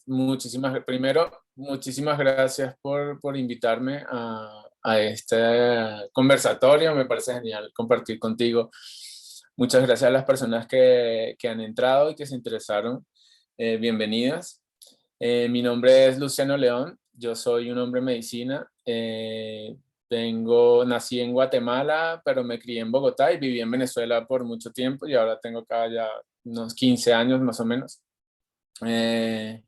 Muchísimas gracias por invitarme a este conversatorio. Me parece genial compartir contigo. Muchas gracias a las personas que han entrado y que se interesaron. Bienvenidas. Mi nombre es Luciano León. Yo soy un hombre de medicina. Nací en Guatemala, pero me crié en Bogotá y viví en Venezuela por mucho tiempo y ahora tengo acá ya unos 15 años más o menos. Eh,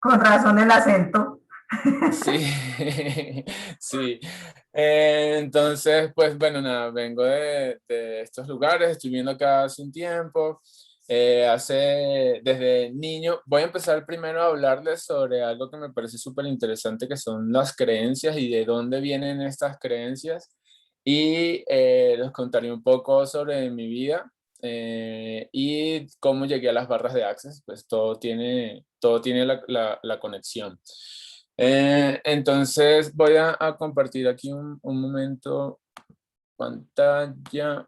Con razón el acento. Sí, sí. Entonces, pues bueno, nada, vengo de estos lugares, estoy viviendo acá hace un tiempo. Desde niño, voy a empezar primero a hablarles sobre algo que me parece súper interesante, que son las creencias y de dónde vienen estas creencias. Y les contaré un poco sobre mi vida y cómo llegué a las barras de Access, pues todo tiene la conexión. Entonces voy a compartir aquí un momento pantalla.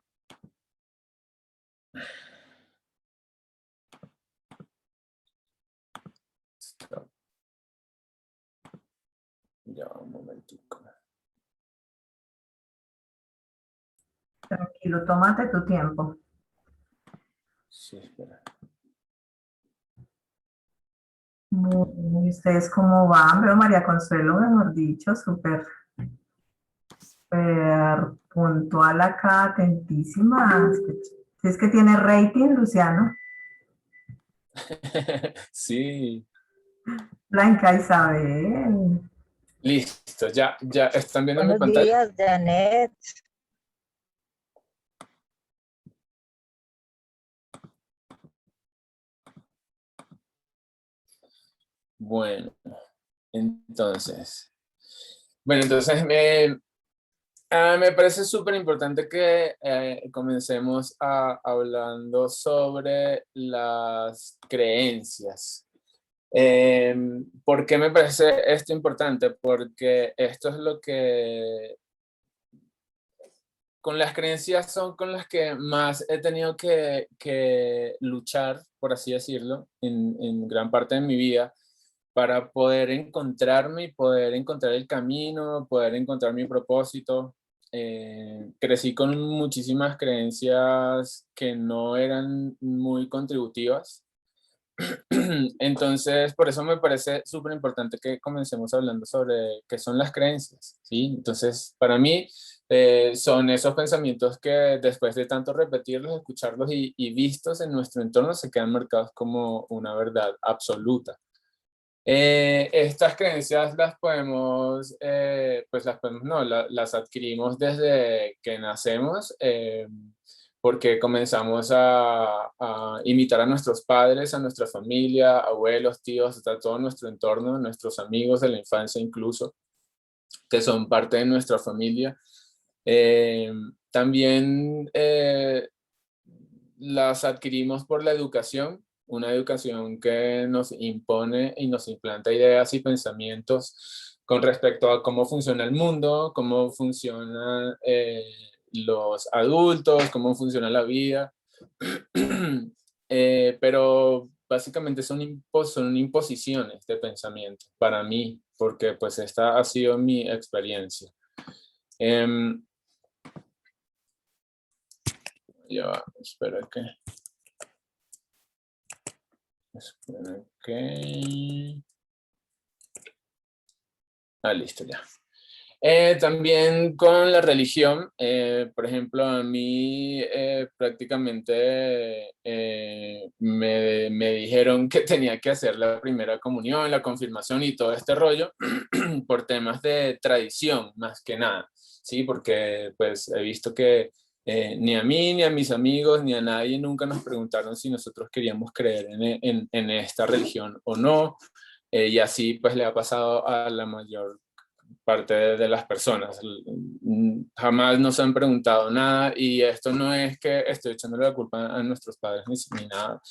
Ya, un momentico. Tranquilo, tómate tu tiempo. Sí, espera. ¿Y ustedes cómo van? Veo María Consuelo, mejor dicho, súper, súper puntual acá, atentísima. Si es que tiene rating, Luciano. Sí, Blanca Isabel. listo, ya están viendo mi Buenos pantalla. días, Janet. Bueno, entonces. Me parece súper importante que comencemos hablando sobre las creencias. ¿Por qué me parece esto importante? Porque esto es lo que, con las creencias son con las que más he tenido que luchar, por así decirlo, en gran parte de mi vida, para poder encontrarme y poder encontrar el camino, poder encontrar mi propósito. Crecí con muchísimas creencias que no eran muy contributivas. Entonces, por eso me parece súper importante que comencemos hablando sobre qué son las creencias, ¿sí? Entonces, para mí, son esos pensamientos que después de tanto repetirlos, escucharlos y vistos en nuestro entorno, se quedan marcados como una verdad absoluta. Estas creencias no, las adquirimos desde que nacemos, porque comenzamos a imitar a nuestros padres, a nuestra familia, abuelos, tíos, hasta todo nuestro entorno, nuestros amigos de la infancia incluso, que son parte de nuestra familia. Eh, También las adquirimos por la educación, una educación que nos impone y nos implanta ideas y pensamientos con respecto a cómo funciona el mundo, cómo funcionan los adultos, cómo funciona la vida. Pero básicamente son imposiciones de pensamiento para mí, porque pues esta ha sido mi experiencia. Ya va, espera que... Listo, ya. También con la religión, por ejemplo, a mí prácticamente me dijeron que tenía que hacer la primera comunión, la confirmación y todo este rollo por temas de tradición, más que nada, ¿sí? Porque pues he visto que ni a mí, ni a mis amigos, ni a nadie nunca nos preguntaron si nosotros queríamos creer en esta religión o no. Y así pues le ha pasado a la mayor parte de las personas. Jamás nos han preguntado nada y esto no es que estoy echándole la culpa a nuestros padres ni nada.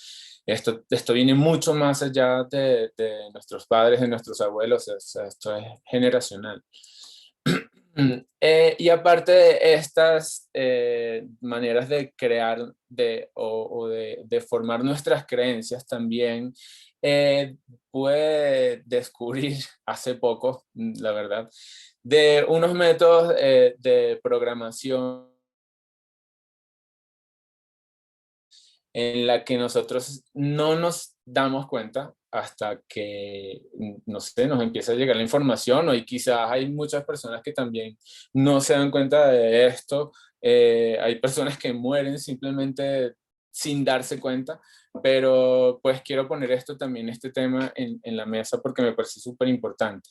Esto viene mucho más allá de nuestros padres, de nuestros abuelos, esto es generacional. Y aparte de estas maneras de crear o de formar nuestras creencias, también pude descubrir hace poco, la verdad, de unos métodos de programación en la que nosotros no nos damos cuenta hasta que, no sé, nos empieza a llegar la información, o y quizás hay muchas personas que también no se dan cuenta de esto. Hay personas que mueren simplemente sin darse cuenta, pero pues quiero poner esto también, este tema en la mesa porque me parece súper importante.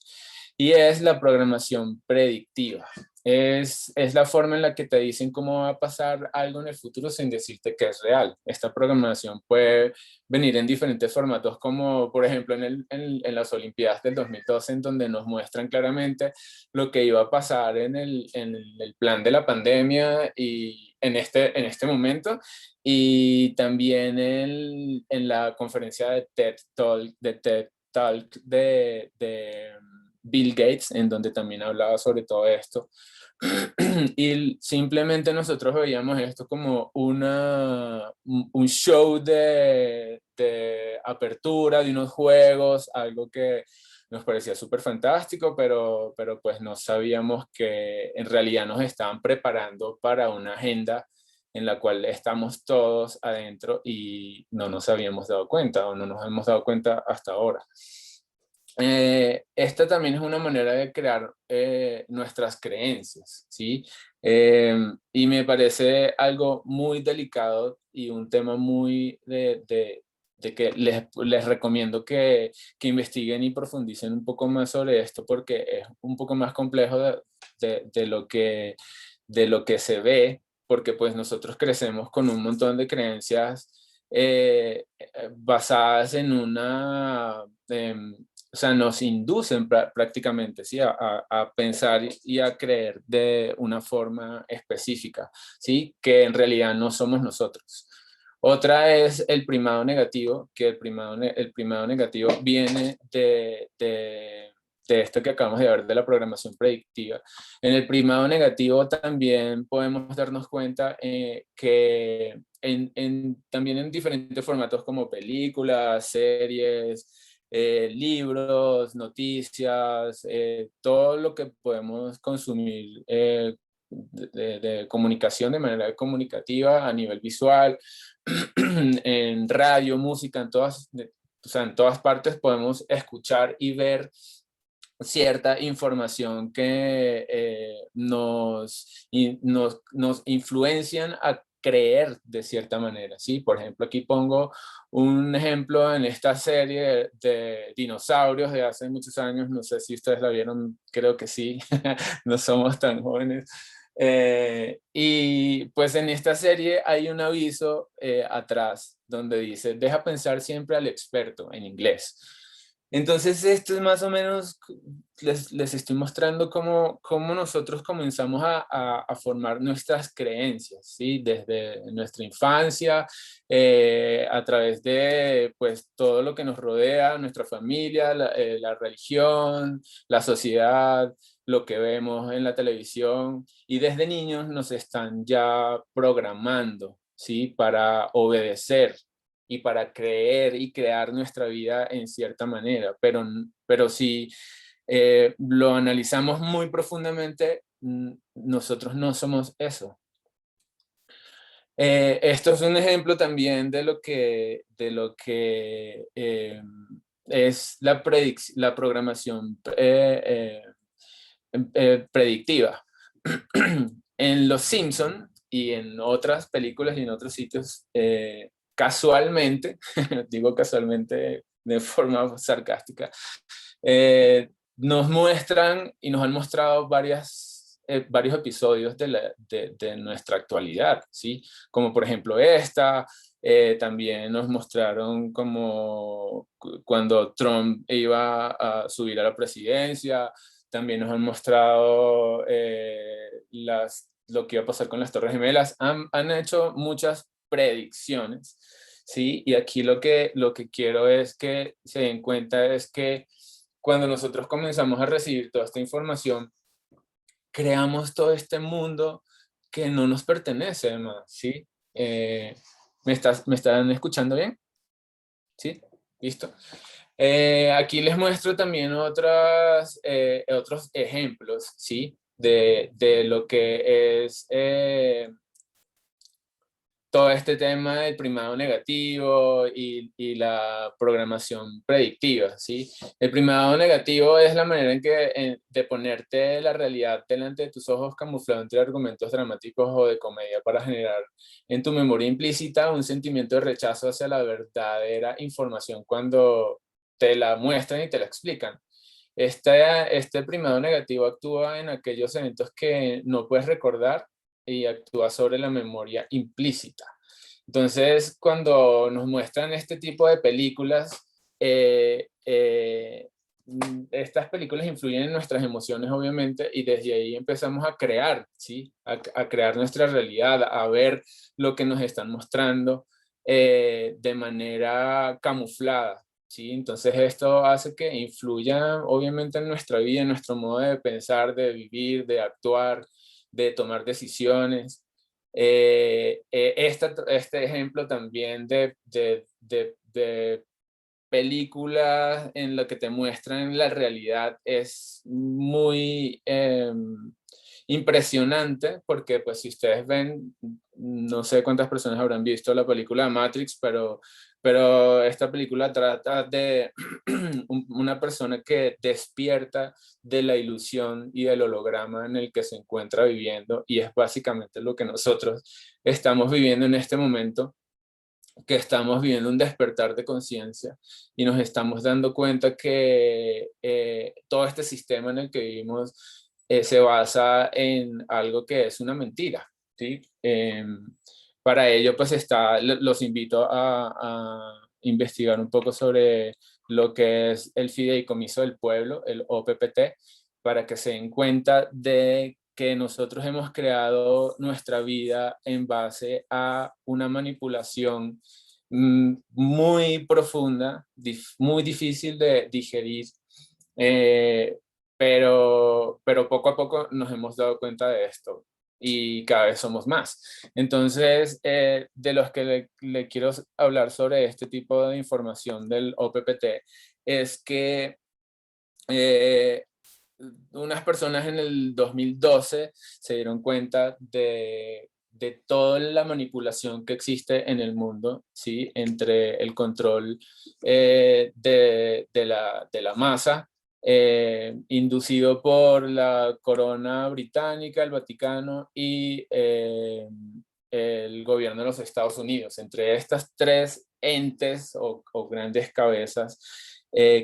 Y es la programación predictiva. Es la forma en la que te dicen cómo va a pasar algo en el futuro sin decirte que es real. Esta programación puede venir en diferentes formatos, como por ejemplo en las Olimpiadas del 2012, en donde nos muestran claramente lo que iba a pasar en el plan de la pandemia y en este momento, y también en la conferencia de TED Talk de Bill Gates, en donde también hablaba sobre todo esto. Y simplemente nosotros veíamos esto como un show de apertura de unos juegos, algo que nos parecía súper fantástico, pero pues no sabíamos que en realidad nos estaban preparando para una agenda en la cual estamos todos adentro y no nos habíamos dado cuenta, o no nos hemos dado cuenta hasta ahora. Esta también es una manera de crear nuestras creencias, ¿sí? Y me parece algo muy delicado y un tema muy de que les recomiendo que investiguen y profundicen un poco más sobre esto, porque es un poco más complejo de lo que se ve, porque pues nosotros crecemos con un montón de creencias basadas en o sea, nos inducen prácticamente, ¿sí? A pensar y a creer de una forma específica, ¿sí? Que en realidad no somos nosotros. Otra es el primado negativo, que el primado negativo viene de esto que acabamos de ver de la programación predictiva. En el primado negativo también podemos darnos cuenta que también en diferentes formatos como películas, series, libros, noticias, todo lo que podemos consumir de comunicación de manera comunicativa a nivel visual, en radio, música, o sea, en todas partes podemos escuchar y ver cierta información que nos influencian a creer de cierta manera, ¿sí? Por ejemplo, aquí pongo un ejemplo en esta serie de dinosaurios de hace muchos años, no sé si ustedes la vieron, creo que sí, no somos tan jóvenes. Y pues en esta serie hay un aviso atrás donde dice, deja pensar siempre al experto, en inglés. Entonces, esto es más o menos, les estoy mostrando cómo nosotros comenzamos a formar nuestras creencias, ¿sí? Desde nuestra infancia, a través de pues, todo lo que nos rodea, nuestra familia, la religión, la sociedad, lo que vemos en la televisión, y desde niños nos están ya programando, ¿sí? Para obedecer y para creer y crear nuestra vida en cierta manera, pero si lo analizamos muy profundamente, nosotros no somos eso. Esto es un ejemplo también de lo que es la programación predictiva. En Los Simpson y en otras películas y en otros sitios, casualmente, digo casualmente de forma sarcástica, nos muestran y nos han mostrado varios episodios de nuestra actualidad, ¿sí? Como por ejemplo esta, también nos mostraron como cuando Trump iba a subir a la presidencia, también nos han mostrado lo que iba a pasar con las Torres Gemelas, han hecho muchas predicciones, ¿sí? Y aquí lo que quiero es que se den cuenta es que cuando nosotros comenzamos a recibir toda esta información, creamos todo este mundo que no nos pertenece, además, ¿sí? ¿Me están escuchando bien? ¿Sí? ¿Listo? Aquí les muestro también otros ejemplos, ¿sí? De lo que es todo este tema del primado negativo y la programación predictiva, ¿sí? El primado negativo es la manera de ponerte la realidad delante de tus ojos camuflado entre argumentos dramáticos o de comedia para generar en tu memoria implícita un sentimiento de rechazo hacia la verdadera información cuando te la muestran y te la explican. Este primado negativo actúa en aquellos eventos que no puedes recordar y actúa sobre la memoria implícita. Entonces, cuando nos muestran este tipo de películas, estas películas influyen en nuestras emociones, obviamente, y desde ahí empezamos a crear, ¿sí? A crear nuestra realidad, a ver lo que nos están mostrando de manera camuflada, ¿sí? Entonces, esto hace que influya, obviamente, en nuestra vida, en nuestro modo de pensar, de vivir, de actuar, de tomar decisiones. Este ejemplo también de películas en lo que te muestran la realidad es muy impresionante porque pues si ustedes ven, no sé cuántas personas habrán visto la película Matrix, pero esta película trata de una persona que despierta de la ilusión y del holograma en el que se encuentra viviendo y es básicamente lo que nosotros estamos viviendo en este momento, que estamos viviendo un despertar de conciencia y nos estamos dando cuenta que todo este sistema en el que vivimos se basa en algo que es una mentira, ¿sí? Para ello, pues los invito a investigar un poco sobre lo que es el Fideicomiso del Pueblo, el OPPT, para que se den cuenta de que nosotros hemos creado nuestra vida en base a una manipulación muy profunda, muy difícil de digerir, eh, pero poco a poco nos hemos dado cuenta de esto y cada vez somos más. Entonces, de los que le quiero hablar sobre este tipo de información del OPPT es que eh, unas personas en el 2012 se dieron cuenta de toda la manipulación que existe en el mundo, ¿sí? Entre el control de la masa, inducido por la corona británica, el Vaticano y el gobierno de los Estados Unidos. Entre estas tres entes o grandes cabezas,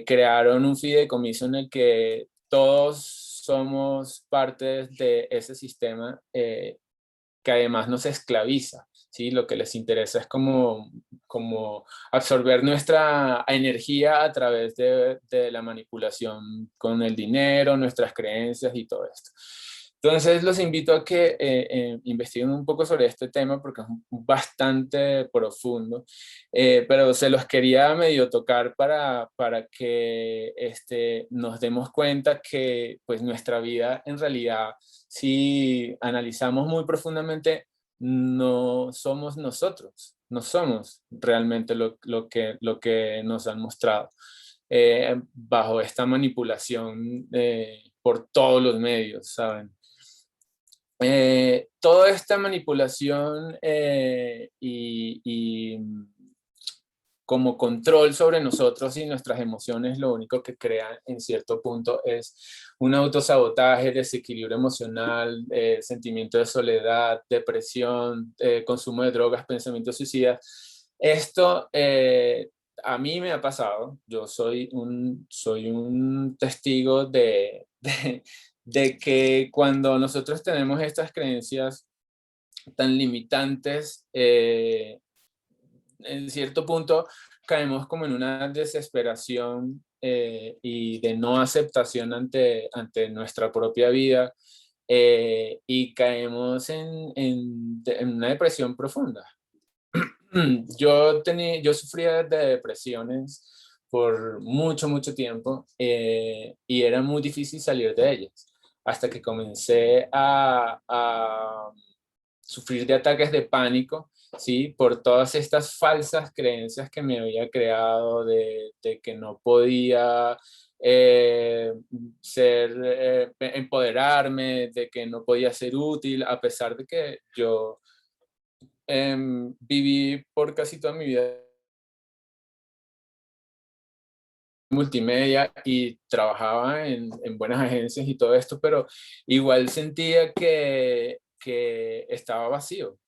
crearon un fideicomiso en el que todos somos parte de ese sistema que además nos esclaviza, ¿sí? Lo que les interesa es como absorber nuestra energía a través de la manipulación con el dinero, nuestras creencias y todo esto. Entonces los invito a que investiguen un poco sobre este tema porque es bastante profundo, pero se los quería medio tocar para que nos demos cuenta que pues nuestra vida en realidad, si analizamos muy profundamente, no somos nosotros, no somos realmente lo que nos han mostrado bajo esta manipulación por todos los medios, ¿saben? Toda esta manipulación y como control sobre nosotros y nuestras emociones, lo único que crea en cierto punto es un autosabotaje, desequilibrio emocional, sentimiento de soledad, depresión, consumo de drogas, pensamientos suicidas. Esto a mí me ha pasado. Yo soy un testigo de que cuando nosotros tenemos estas creencias tan limitantes, en cierto punto caemos como en una desesperación y de no aceptación ante nuestra propia vida y caemos en una depresión profunda. Yo sufría de depresiones por mucho tiempo y era muy difícil salir de ellas hasta que comencé a sufrir de ataques de pánico ¿sí? Por todas estas falsas creencias que me había creado de que no podía eh, empoderarme, de que no podía ser útil, a pesar de que yo viví por casi toda mi vida multimedia y trabajaba en buenas agencias y todo esto, pero igual sentía que estaba vacío,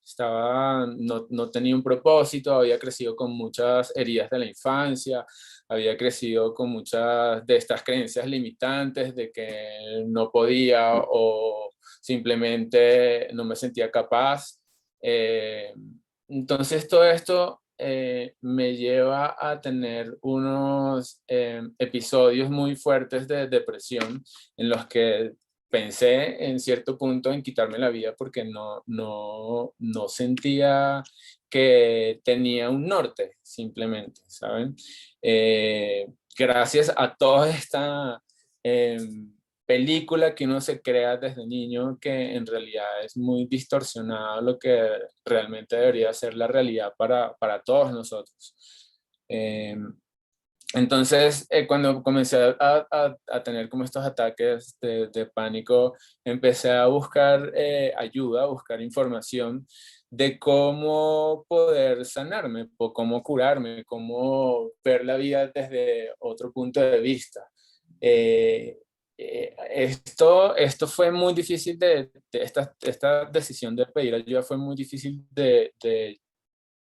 no tenía un propósito, había crecido con muchas heridas de la infancia, había crecido con muchas de estas creencias limitantes de que no podía o simplemente no me sentía capaz. Eh, entonces todo esto me lleva a tener unos episodios muy fuertes de depresión en los que pensé en cierto punto en quitarme la vida porque no sentía que tenía un norte, simplemente, ¿saben? Gracias a toda esta película que uno se crea desde niño, que en realidad es muy distorsionado lo que realmente debería ser la realidad para todos nosotros. Eh, entonces, cuando comencé a tener como estos ataques de pánico, empecé a buscar ayuda, a buscar información de cómo poder sanarme, o cómo curarme, cómo ver la vida desde otro punto de vista. Eh, esto fue muy difícil esta decisión de pedir ayuda fue muy difícil de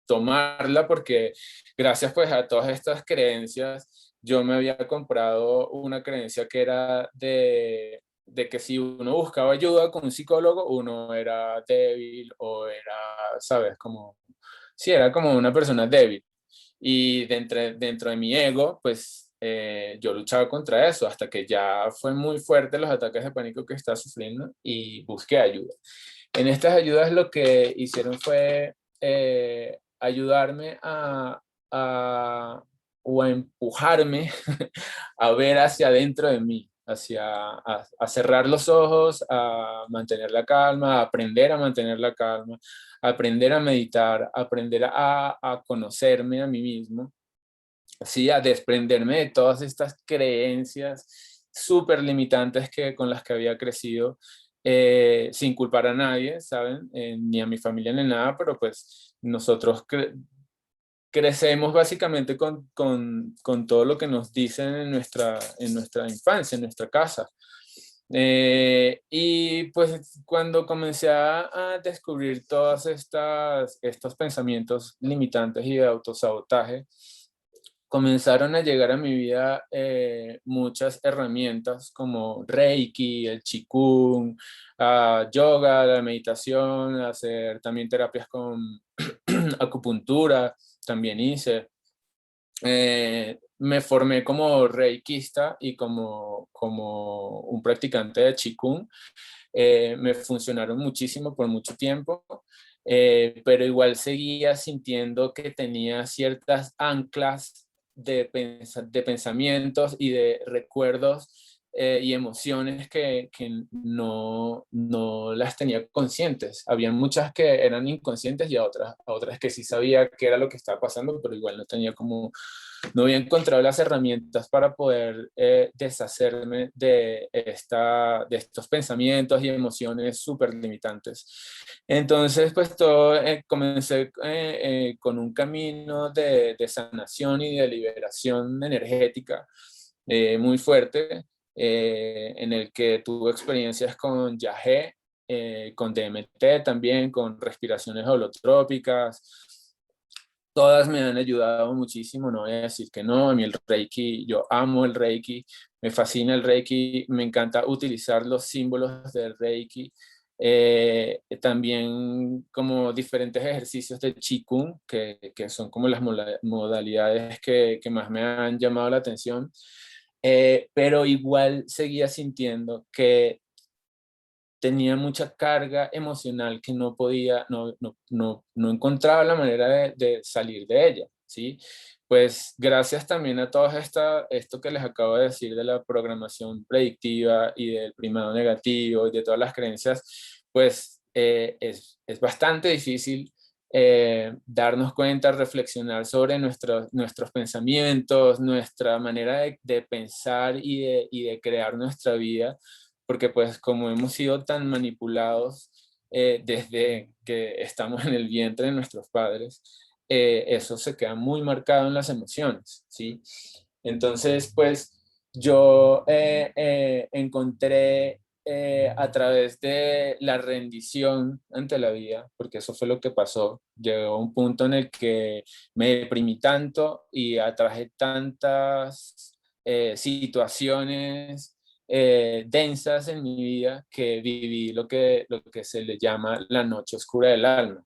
tomarla porque gracias pues a todas estas creencias, yo me había comprado una creencia que era de que si uno buscaba ayuda con un psicólogo, uno era débil o era, ¿sabes? Como, sí, era como una persona débil. Y dentro de mi ego, pues yo luchaba contra eso hasta que ya fue muy fuerte los ataques de pánico que estaba sufriendo y busqué ayuda. En estas ayudas lo que hicieron fue ayudarme o a empujarme a ver hacia adentro de mí, a cerrar los ojos, a mantener la calma, a aprender a mantener la calma, a aprender a meditar, a aprender a conocerme a mí mismo, así a desprenderme de todas estas creencias súper limitantes con las que había crecido, sin culpar a nadie, ¿saben? Ni a mi familia ni nada, pero pues nosotros crecemos básicamente con todo lo que nos dicen en nuestra infancia, en nuestra casa. Y pues cuando comencé a descubrir todos estos pensamientos limitantes y de autosabotaje, comenzaron a llegar a mi vida muchas herramientas como Reiki, el Qigong, yoga, la meditación, hacer también terapias con acupuntura, también hice. Me formé como reikista y como un practicante de Qigong. Me funcionaron muchísimo por mucho tiempo, pero igual seguía sintiendo que tenía ciertas anclas de pensamientos y de recuerdos y emociones que no las tenía conscientes. Había muchas que eran inconscientes y a otras que sí sabía qué era lo que estaba pasando, pero igual no había encontrado las herramientas para poder deshacerme de estos pensamientos y emociones súper limitantes. Entonces, pues comencé con un camino de sanación y de liberación energética muy fuerte, en el que tuve experiencias con Yagé, con DMT también, con respiraciones holotrópicas. Todas me han ayudado muchísimo, no voy a decir que no. A mí el Reiki, yo amo el Reiki, me fascina el Reiki, me encanta utilizar los símbolos del Reiki. También como diferentes ejercicios de Qigong, que son como las modalidades que más me han llamado la atención. Pero igual seguía sintiendo que tenía mucha carga emocional que no podía, no encontraba la manera de salir de ella, ¿sí? Pues gracias también a todo esto que les acabo de decir de la programación predictiva y del primado negativo y de todas las creencias, pues es bastante difícil darnos cuenta, reflexionar sobre nuestros pensamientos, nuestra manera de pensar y de crear nuestra vida, porque pues como hemos sido tan manipulados desde que estamos en el vientre de nuestros padres, eso se queda muy marcado en las emociones, ¿sí? Entonces, pues yo encontré a través de la rendición ante la vida, porque eso fue lo que pasó. Llegó un punto en el que me deprimí tanto y atraje tantas situaciones densas en mi vida que viví lo que se le llama la noche oscura del alma.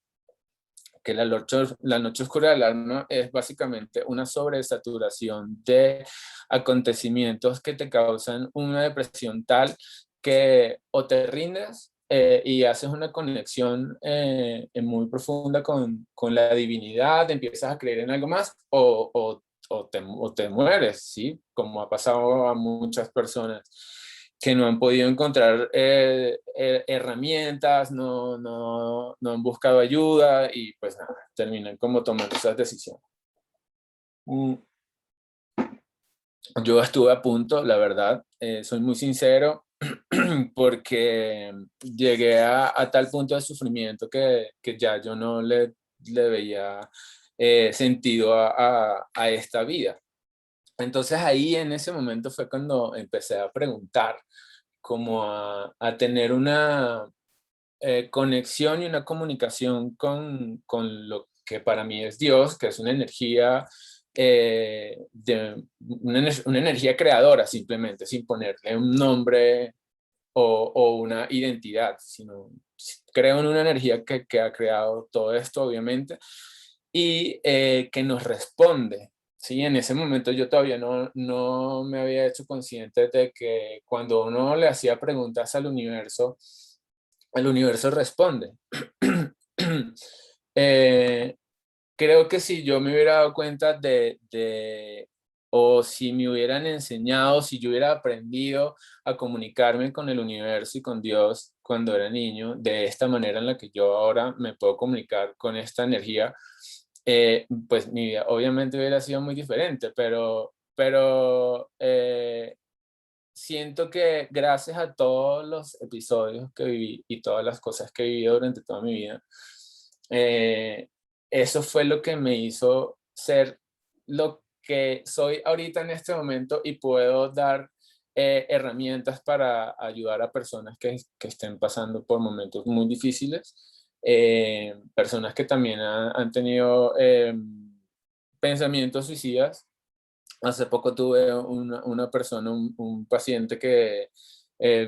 Que la noche oscura del alma es básicamente una sobresaturación de acontecimientos que te causan una depresión tal que o te rindes y haces una conexión muy profunda con la divinidad, empiezas a creer en algo más o te mueres, ¿sí? Como ha pasado a muchas personas que no han podido encontrar herramientas, no han buscado ayuda y pues nada, terminan como tomando esas decisiones. Yo estuve a punto, la verdad, soy muy sincero, porque llegué a tal punto de sufrimiento que ya yo no le veía sentido a esta vida. Entonces ahí en ese momento fue cuando empecé a preguntar, como a tener una conexión y una comunicación con lo que para mí es Dios, que es una energía, una energía creadora simplemente, sin ponerle un nombre o una identidad, sino creo en una energía que ha creado todo esto, obviamente, y que nos responde. Sí, en ese momento yo todavía no me había hecho consciente de que cuando uno le hacía preguntas al universo, el universo responde. Eh, creo que si yo me hubiera dado cuenta o si me hubieran enseñado, si yo hubiera aprendido a comunicarme con el universo y con Dios cuando era niño, de esta manera en la que yo ahora me puedo comunicar con esta energía, pues mi vida obviamente hubiera sido muy diferente, pero siento que gracias a todos los episodios que viví y todas las cosas que he vivido durante toda mi vida, eh, eso fue lo que me hizo ser lo que soy ahorita en este momento y puedo dar herramientas para ayudar a personas que estén pasando por momentos muy difíciles, personas que también han tenido pensamientos suicidas. Hace poco tuve una persona, un paciente que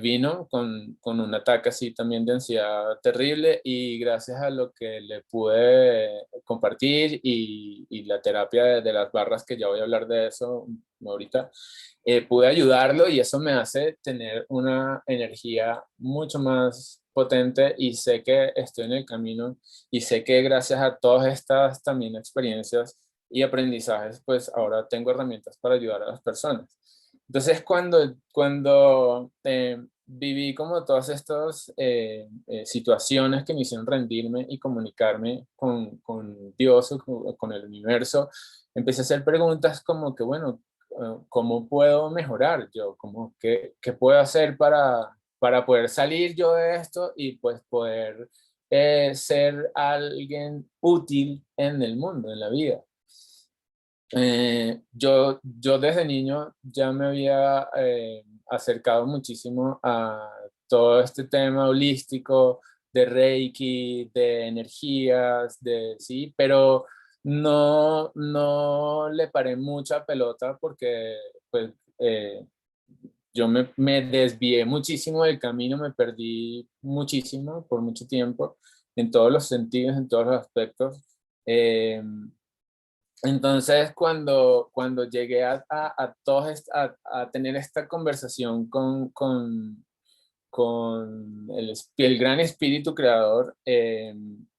vino con un ataque así también de ansiedad terrible y gracias a lo que le pude compartir y la terapia de las barras, que ya voy a hablar de eso ahorita, pude ayudarlo y eso me hace tener una energía mucho más potente y sé que estoy en el camino y sé que gracias a todas estas también experiencias y aprendizajes, pues ahora tengo herramientas para ayudar a las personas. Entonces, cuando viví como todas estas situaciones que me hicieron rendirme y comunicarme con Dios o con el universo, empecé a hacer preguntas como que, bueno, ¿cómo puedo mejorar yo? Como, ¿qué puedo hacer para poder salir yo de esto y pues poder ser alguien útil en el mundo, en la vida? Yo desde niño ya me había acercado muchísimo a todo este tema holístico de Reiki, de energías, sí, pero no le paré mucha pelota porque pues, yo me desvié muchísimo del camino, me perdí muchísimo por mucho tiempo, en todos los sentidos, en todos los aspectos. Eh, entonces, cuando llegué a tener esta conversación con el gran espíritu creador,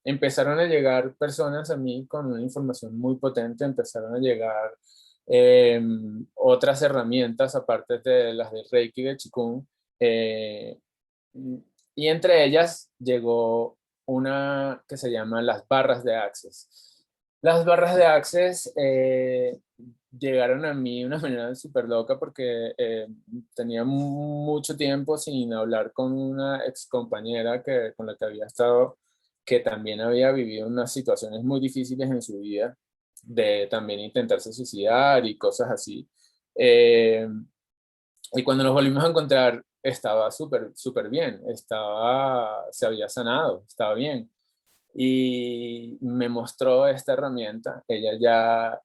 empezaron a llegar personas a mí con una información muy potente, empezaron a llegar eh, otras herramientas aparte de las de Reiki y de Qigong, eh, y entre ellas llegó una que se llama las barras de Access. Las barras de Access llegaron a mí de una manera súper loca porque tenía mucho tiempo sin hablar con una ex compañera con la que había estado, que también había vivido unas situaciones muy difíciles en su vida, de también intentarse suicidar y cosas así. Y cuando nos volvimos a encontrar, estaba súper bien, se había sanado, estaba bien. Y me mostró esta herramienta. Ella ya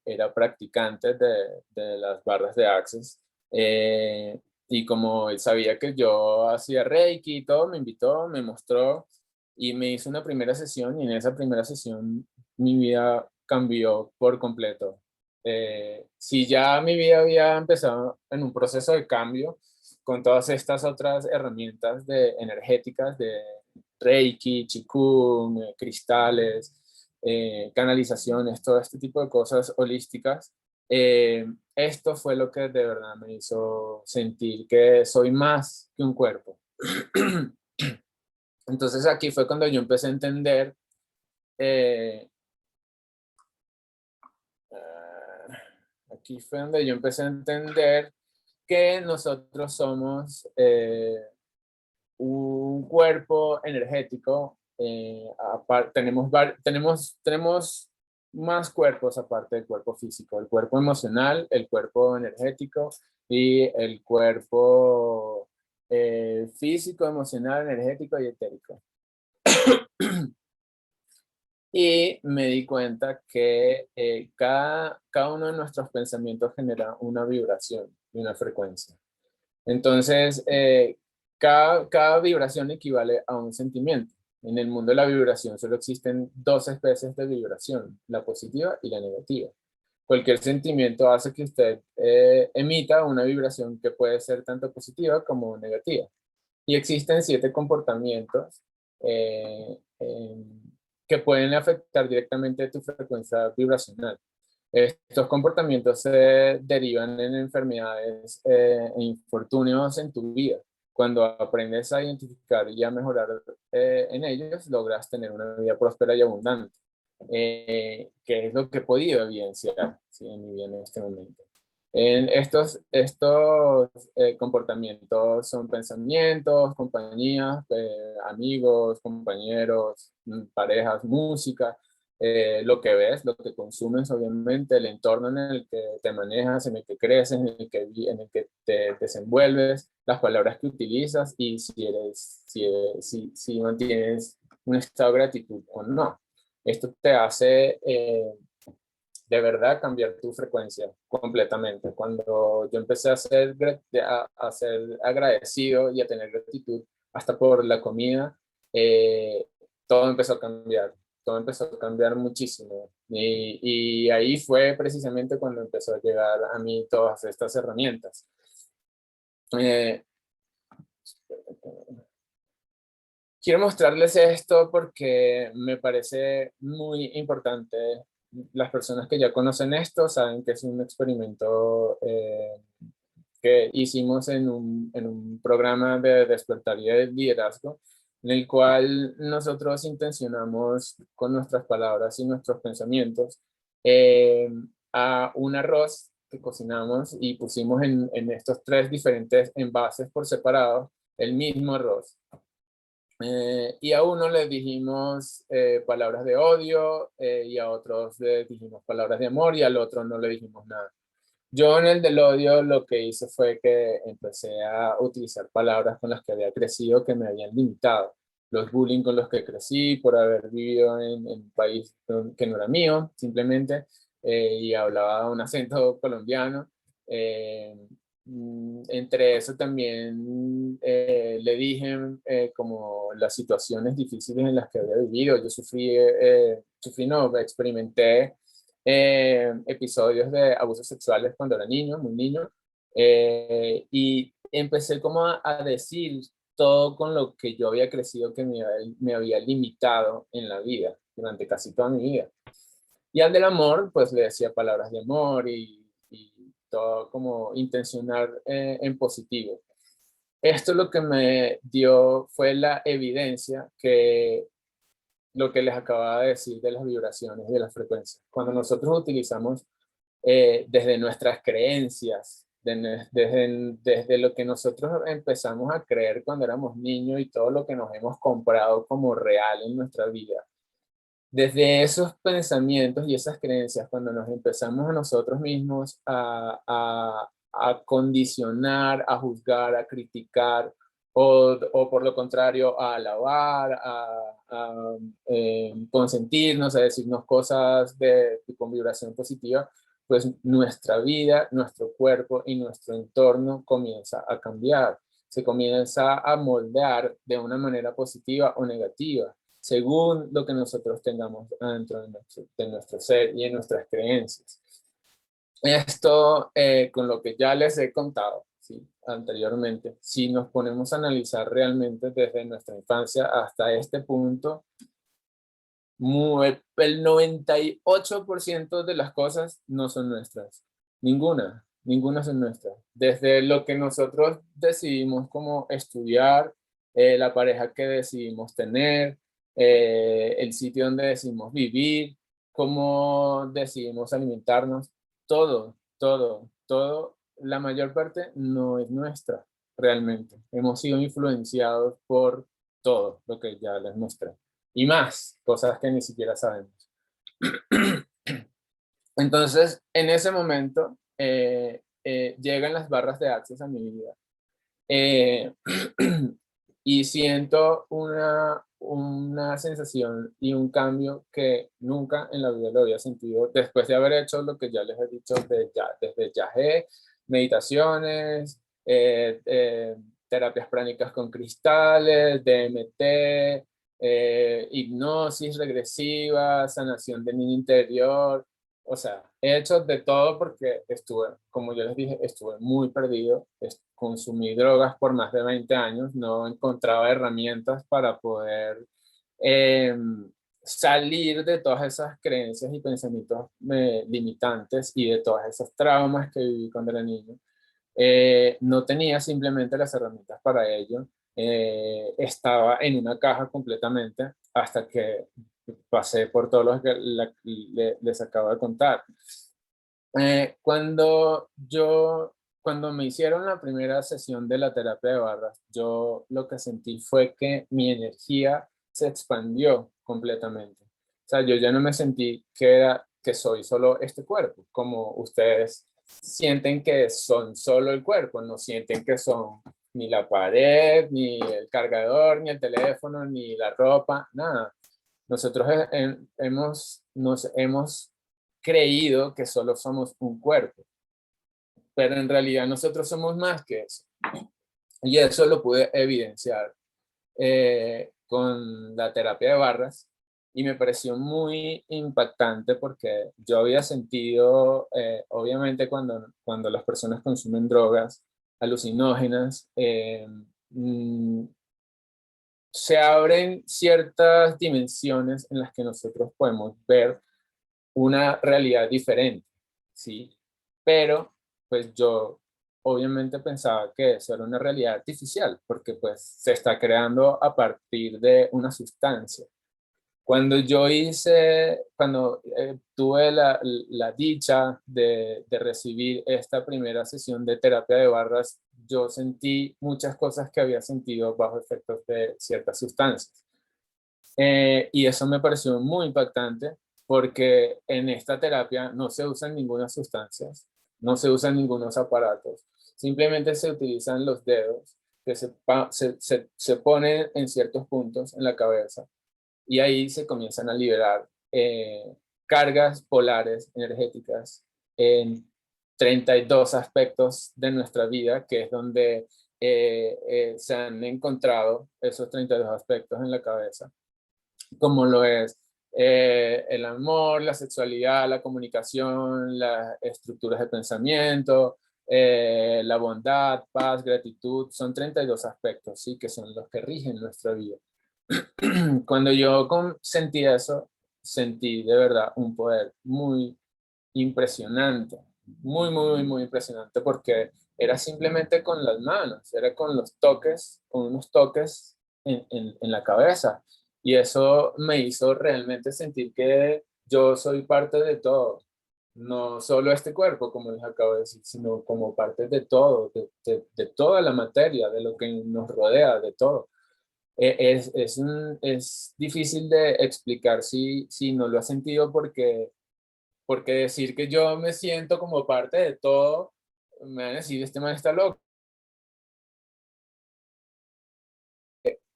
era practicante de las barras de Access. Y como él sabía que yo hacía Reiki y todo, me invitó, me mostró y me hizo una primera sesión. Y en esa primera sesión mi vida cambió por completo. Si ya mi vida había empezado en un proceso de cambio con todas estas otras herramientas energéticas de Reiki, Qigong, cristales, canalizaciones, todo este tipo de cosas holísticas. Esto fue lo que de verdad me hizo sentir que soy más que un cuerpo. Entonces aquí fue cuando yo empecé a entender aquí fue donde yo empecé a entender que nosotros somos un cuerpo energético. Tenemos más cuerpos aparte del cuerpo físico: el cuerpo emocional, el cuerpo energético y el cuerpo físico, emocional, energético y etérico. Y me di cuenta que cada uno de nuestros pensamientos genera una vibración y una frecuencia. Entonces, cada vibración equivale a un sentimiento. En el mundo de la vibración solo existen dos especies de vibración: la positiva y la negativa. Cualquier sentimiento hace que usted emita una vibración que puede ser tanto positiva como negativa. Y existen 7 comportamientos eh, eh, que pueden afectar directamente tu frecuencia vibracional. Estos comportamientos se derivan en enfermedades e infortunios en tu vida. Cuando aprendes a identificar y a mejorar en ellos, logras tener una vida próspera y abundante, que es lo que he podido evidenciar, ¿sí?, en mi vida en este momento. Estos comportamientos son pensamientos, compañías, amigos, compañeros, parejas, música, lo que ves, lo que consumes, obviamente, el entorno en el que te manejas, en el que creces, en el que te desenvuelves, las palabras que utilizas y si mantienes un estado de gratitud o no. Esto te hace de verdad cambiar tu frecuencia completamente. Cuando yo empecé a ser agradecido y a tener gratitud hasta por la comida, todo empezó a cambiar. Todo empezó a cambiar muchísimo. Y ahí fue precisamente cuando empezó a llegar a mí todas estas herramientas. Quiero mostrarles esto porque me parece muy importante. Las personas que ya conocen esto saben que es un experimento que hicimos en un programa de despertar y de liderazgo, en el cual nosotros intencionamos con nuestras palabras y nuestros pensamientos a un arroz que cocinamos y pusimos en estos 3 diferentes envases por separado el mismo arroz. Y a uno le dijimos palabras de odio y a otros le dijimos palabras de amor y al otro no le dijimos nada. Yo en el del odio lo que hice fue que empecé a utilizar palabras con las que había crecido que me habían limitado. Los bullying con los que crecí por haber vivido en un país que no era mío, simplemente, y hablaba un acento colombiano. Eh, Entre eso también le dije como las situaciones difíciles en las que había vivido. Yo no, experimenté episodios de abusos sexuales cuando era niño, muy niño, y empecé como a decir todo con lo que yo había crecido que me había limitado en la vida durante casi toda mi vida. Y al del amor, pues le decía palabras de amor y todo como intencionar en positivo. Esto lo que me dio fue la evidencia que lo que les acababa de decir de las vibraciones y de las frecuencias. Cuando nosotros utilizamos desde nuestras creencias, desde lo que nosotros empezamos a creer cuando éramos niños y todo lo que nos hemos comprado como real en nuestra vida, desde esos pensamientos y esas creencias, cuando nos empezamos a nosotros mismos a condicionar, a juzgar, a criticar, o por lo contrario, a alabar, a consentirnos, a decirnos cosas con vibración positiva, pues nuestra vida, nuestro cuerpo y nuestro entorno comienza a cambiar, se comienza a moldear de una manera positiva o negativa según lo que nosotros tengamos dentro de nuestro ser y en nuestras creencias. Esto, con lo que ya les he contado, ¿sí? Anteriormente, si nos ponemos a analizar realmente desde nuestra infancia hasta este punto, el 98% de las cosas no son nuestras. Ninguna son nuestras. Desde lo que nosotros decidimos como estudiar, la pareja que decidimos tener, el sitio donde decidimos vivir, cómo decidimos alimentarnos, todo, la mayor parte no es nuestra realmente. Hemos sido influenciados por todo lo que ya les mostré y más cosas que ni siquiera sabemos. Entonces, en ese momento, llegan las barras de Access a mi vida. Y siento una sensación y un cambio que nunca en la vida lo había sentido después de haber hecho lo que ya les he dicho desde yagé, meditaciones, terapias pránicas con cristales, DMT, hipnosis regresiva, sanación del niño interior. O sea, he hecho de todo porque estuve, como yo les dije, estuve muy perdido, consumí drogas por más de 20 años, no encontraba herramientas para poder eh, salir de todas esas creencias y pensamientos limitantes y de todos esos traumas que viví cuando era niño. No tenía simplemente las herramientas para ello. Estaba en una caja completamente hasta que pasé por todo lo que les acabo de contar. Eh, cuando yo, cuando me hicieron la primera sesión de la terapia de barras, yo lo que sentí fue que mi energía se expandió completamente. O sea, yo ya no me sentí que soy solo este cuerpo, como ustedes sienten que son solo el cuerpo, no sienten que son ni la pared, ni el cargador, ni el teléfono, ni la ropa, nada. Nosotros nos hemos creído que solo somos un cuerpo, pero en realidad nosotros somos más que eso. Y eso lo pude evidenciar con la terapia de barras y me pareció muy impactante porque yo había sentido, obviamente cuando las personas consumen drogas alucinógenas, mm, se abren ciertas dimensiones en las que nosotros podemos ver una realidad diferente, ¿sí? Pero, pues yo obviamente pensaba que eso era una realidad artificial, porque pues se está creando a partir de una sustancia. Cuando tuve la dicha de recibir esta primera sesión de terapia de barras, yo sentí muchas cosas que había sentido bajo efectos de ciertas sustancias. Y eso me pareció muy impactante porque en esta terapia no se usan ninguna sustancias, no se usan ningunos aparatos, simplemente se utilizan los dedos que se ponen en ciertos puntos en la cabeza y ahí se comienzan a liberar cargas polares energéticas en 32 aspectos de nuestra vida, que es donde se han encontrado esos 32 aspectos en la cabeza como lo es el amor, la sexualidad, la comunicación, las estructuras de pensamiento, la bondad, paz, gratitud, son 32 aspectos, ¿sí? Que son los que rigen nuestra vida. Cuando yo sentí eso, sentí de verdad un poder muy impresionante, muy impresionante, porque era simplemente con las manos, era con los toques, con unos toques en la cabeza. Y eso me hizo realmente sentir que yo soy parte de todo, no solo este cuerpo, como les acabo de decir, sino como parte de todo, de toda la materia, de lo que nos rodea, de todo. Es difícil de explicar si no lo has sentido porque decir que yo me siento como parte de todo, me van a decir, este man está loco,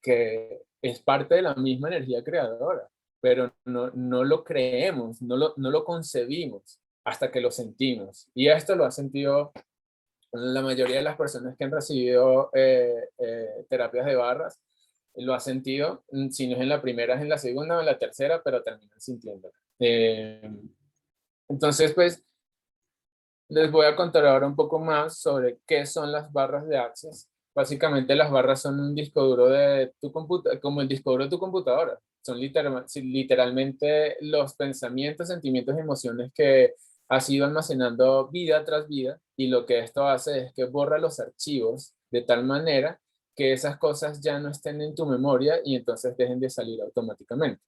que es parte de la misma energía creadora, pero no lo creemos, no lo concebimos hasta que lo sentimos. Y esto lo ha sentido la mayoría de las personas que han recibido terapias de barras, lo ha sentido, si no es en la primera, es en la segunda o en la tercera, pero terminan sintiéndolo. Entonces, pues, les voy a contar ahora un poco más sobre qué son las barras de Access. Básicamente las barras son un disco duro de tu computadora, como el disco duro de tu computadora. Son literalmente los pensamientos, sentimientos y emociones que has ido almacenando vida tras vida, y lo que esto hace es que borra los archivos de tal manera que esas cosas ya no estén en tu memoria y entonces dejen de salir automáticamente.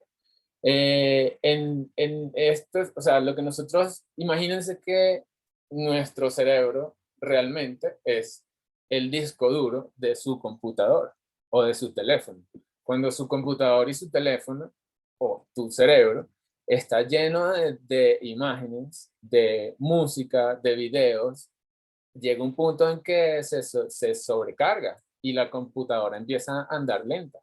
En esto, o sea, lo que nosotros, imagínense que nuestro cerebro realmente es el disco duro de su computadora o de su teléfono. Cuando su computador y su teléfono o tu cerebro está lleno de imágenes, de música, de videos, llega un punto en que se sobrecarga y la computadora empieza a andar lenta.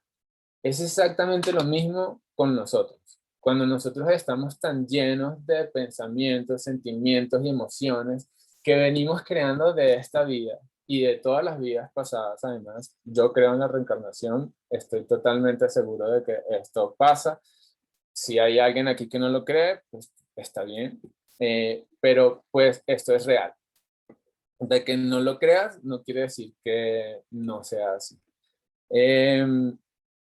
Es exactamente lo mismo con nosotros. Cuando nosotros estamos tan llenos de pensamientos, sentimientos y emociones que venimos creando de esta vida y de todas las vidas pasadas, además, yo creo en la reencarnación, estoy totalmente seguro de que esto pasa. Si hay alguien aquí que no lo cree, pues está bien, pero pues esto es real. De que no lo creas no quiere decir que no sea así. Em,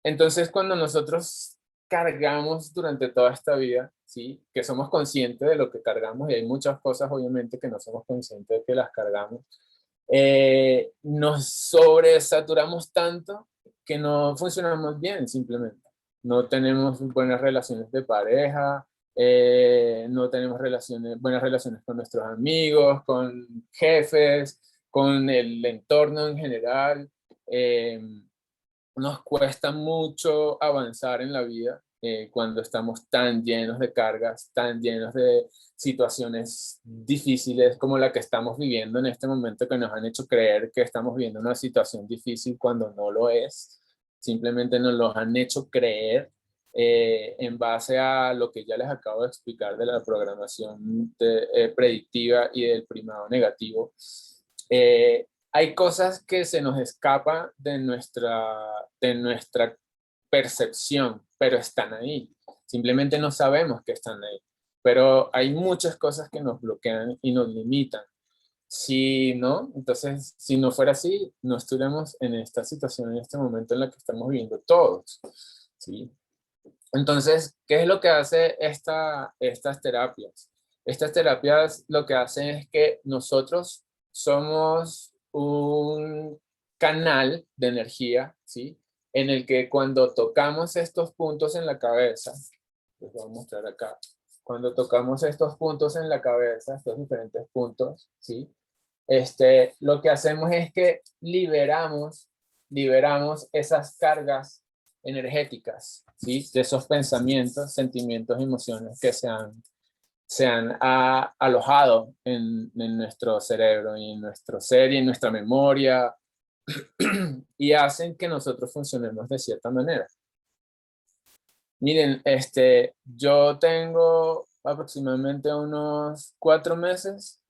entonces, cuando nosotros cargamos durante toda esta vida, ¿sí? Que somos conscientes de lo que cargamos, y hay muchas cosas obviamente que no somos conscientes de que las cargamos, nos sobresaturamos tanto que no funcionamos bien simplemente. No tenemos buenas relaciones de pareja, no tenemos buenas relaciones con nuestros amigos, con jefes, con el entorno en general. Nos cuesta mucho avanzar en la vida cuando estamos tan llenos de cargas, tan llenos de situaciones difíciles como la que estamos viviendo en este momento, que nos han hecho creer que estamos viviendo una situación difícil cuando no lo es. Simplemente nos lo han hecho creer en base a lo que ya les acabo de explicar de la programación predictiva y del primado negativo. Hay cosas que se nos escapan de nuestra percepción, pero están ahí. Simplemente no sabemos que están ahí. Pero hay muchas cosas que nos bloquean y nos limitan. Si no, entonces, si no fuera así, no estuviéramos en esta situación, en este momento en la que estamos viviendo todos. ¿Sí? Entonces, ¿qué es lo que hace estas terapias? Estas terapias lo que hacen es que nosotros somos un canal de energía, ¿sí? En el que cuando tocamos estos puntos en la cabeza, les voy a mostrar acá, cuando tocamos estos puntos en la cabeza, estos diferentes puntos, ¿sí? Lo que hacemos es que liberamos esas cargas energéticas, ¿sí? De esos pensamientos, sentimientos, emociones que se han alojado en nuestro cerebro y en nuestro ser y en nuestra memoria, y hacen que nosotros funcionemos de cierta manera. Miren, yo tengo aproximadamente unos 4 meses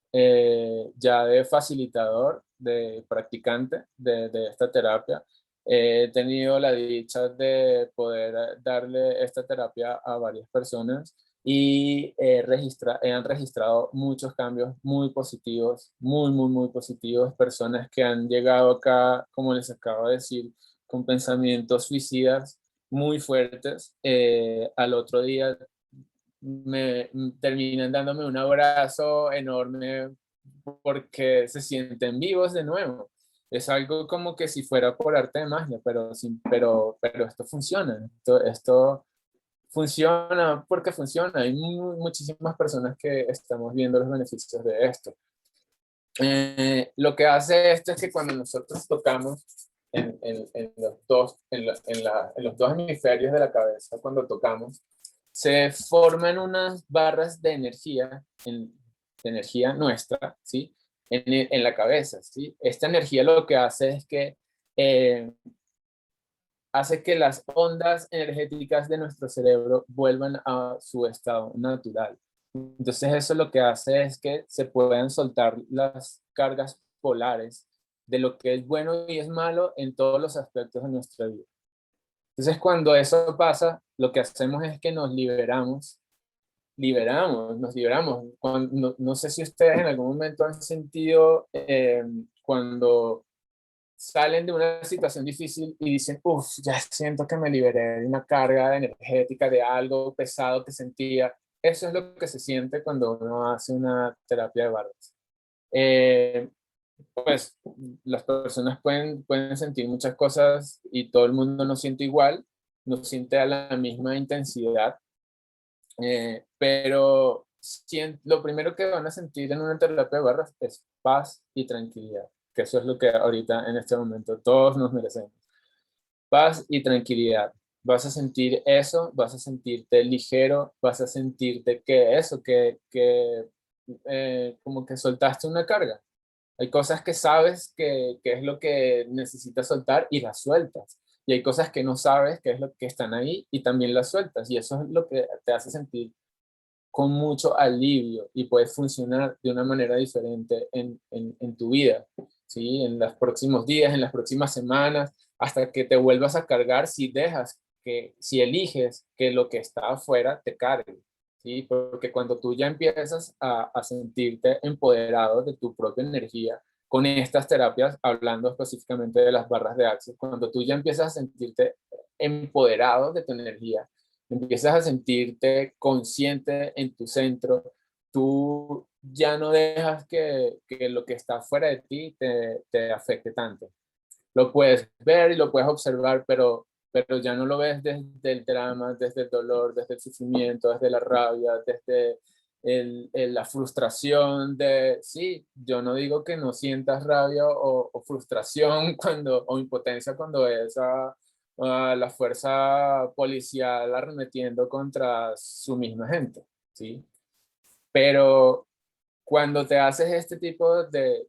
ya de facilitador, de practicante de esta terapia. He tenido la dicha de poder darle esta terapia a varias personas y han registrado muchos cambios muy positivos, muy positivos. Personas que han llegado acá, como les acabo de decir, con pensamientos suicidas muy fuertes. Al otro día me terminan dándome un abrazo enorme porque se sienten vivos de nuevo. Es algo como que si fuera por arte de magia, pero esto funciona. Esto funciona porque funciona. Hay muchísimas personas que estamos viendo los beneficios de esto. Lo que hace esto es que cuando nosotros tocamos en los dos, en los dos hemisferios de la cabeza, cuando tocamos, se forman unas barras de energía nuestra, ¿sí? En la cabeza, ¿sí? Esta energía lo que hace es que eh, hace que las ondas energéticas de nuestro cerebro vuelvan a su estado natural. Entonces eso lo que hace es que se puedan soltar las cargas polares de lo que es bueno y es malo en todos los aspectos de nuestra vida. Entonces cuando eso pasa, lo que hacemos es que nos nos liberamos. No sé si ustedes en algún momento han sentido cuando salen de una situación difícil y dicen, uff, ya siento que me liberé de una carga energética, de algo pesado que sentía. Eso es lo que se siente cuando uno hace una terapia de barras. Eh, pues las personas pueden sentir muchas cosas y todo el mundo no siente igual, no siente a la misma intensidad, pero lo primero que van a sentir en una terapia de barras es paz y tranquilidad, que eso es lo que ahorita en este momento todos nos merecemos. Paz y tranquilidad. Vas a sentir eso, vas a sentirte ligero, vas a sentirte que eso, como que soltaste una carga. Hay cosas que sabes que es lo que necesitas soltar y las sueltas. Y hay cosas que no sabes que es lo que están ahí y también las sueltas. Y eso es lo que te hace sentir con mucho alivio y puedes funcionar de una manera diferente en tu vida, ¿sí? En los próximos días, en las próximas semanas, hasta que te vuelvas a cargar si eliges que lo que está afuera te cargue, ¿sí? Porque cuando tú ya empiezas a sentirte empoderado de tu propia energía, con estas terapias, hablando específicamente de las barras de Access, cuando tú ya empiezas a sentirte empoderado de tu energía, empiezas a sentirte consciente en tu centro, tú ya no dejas que lo que está fuera de ti te afecte tanto. Lo puedes ver y lo puedes observar, pero ya no lo ves desde el drama, desde el dolor, desde el sufrimiento, desde la rabia, desde la frustración sí, yo no digo que no sientas rabia o frustración o impotencia cuando ves a la fuerza policial arremetiendo contra su misma gente, ¿sí? Pero cuando te haces este tipo de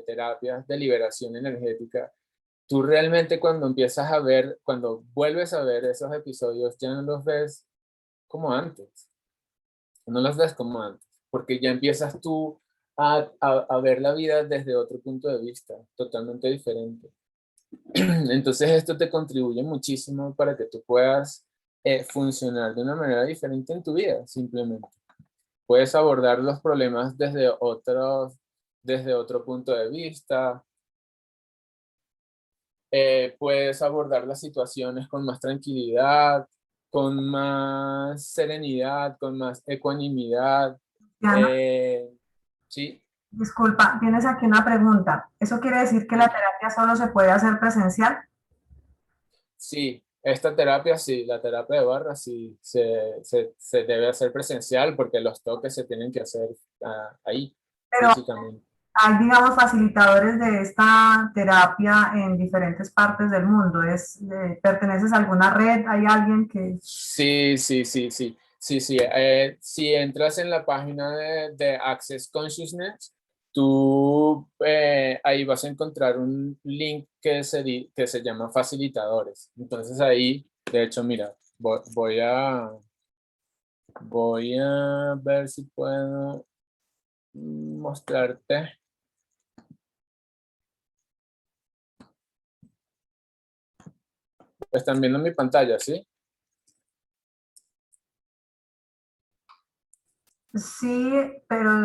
terapias de liberación energética, tú realmente cuando vuelves a ver esos episodios, ya no los ves como antes, no los ves como antes, porque ya empiezas tú a ver la vida desde otro punto de vista, totalmente diferente. Entonces esto te contribuye muchísimo para que tú puedas funcionar de una manera diferente en tu vida, simplemente. Puedes abordar los problemas desde otro punto de vista, puedes abordar las situaciones con más tranquilidad, con más serenidad, con más ecuanimidad. Ya no, Sí, disculpa, tienes aquí una pregunta. ¿Eso quiere decir que la dime. terapia solo se puede hacer presencial? Sí, esta terapia, sí, la terapia de barra, sí, se debe hacer presencial porque los toques se tienen que hacer ahí, Pero físicamente. hay, digamos, facilitadores de esta terapia en diferentes partes del mundo. ¿Perteneces a alguna red? ¿Hay alguien que... Sí, sí, sí, sí, sí, sí. Si entras en la página de Access Consciousness, tú ahí vas a encontrar un link que se llama facilitadores. Entonces ahí, de hecho, mira, voy a ver si puedo mostrarte. Están viendo mi pantalla, ¿sí? Sí, pero a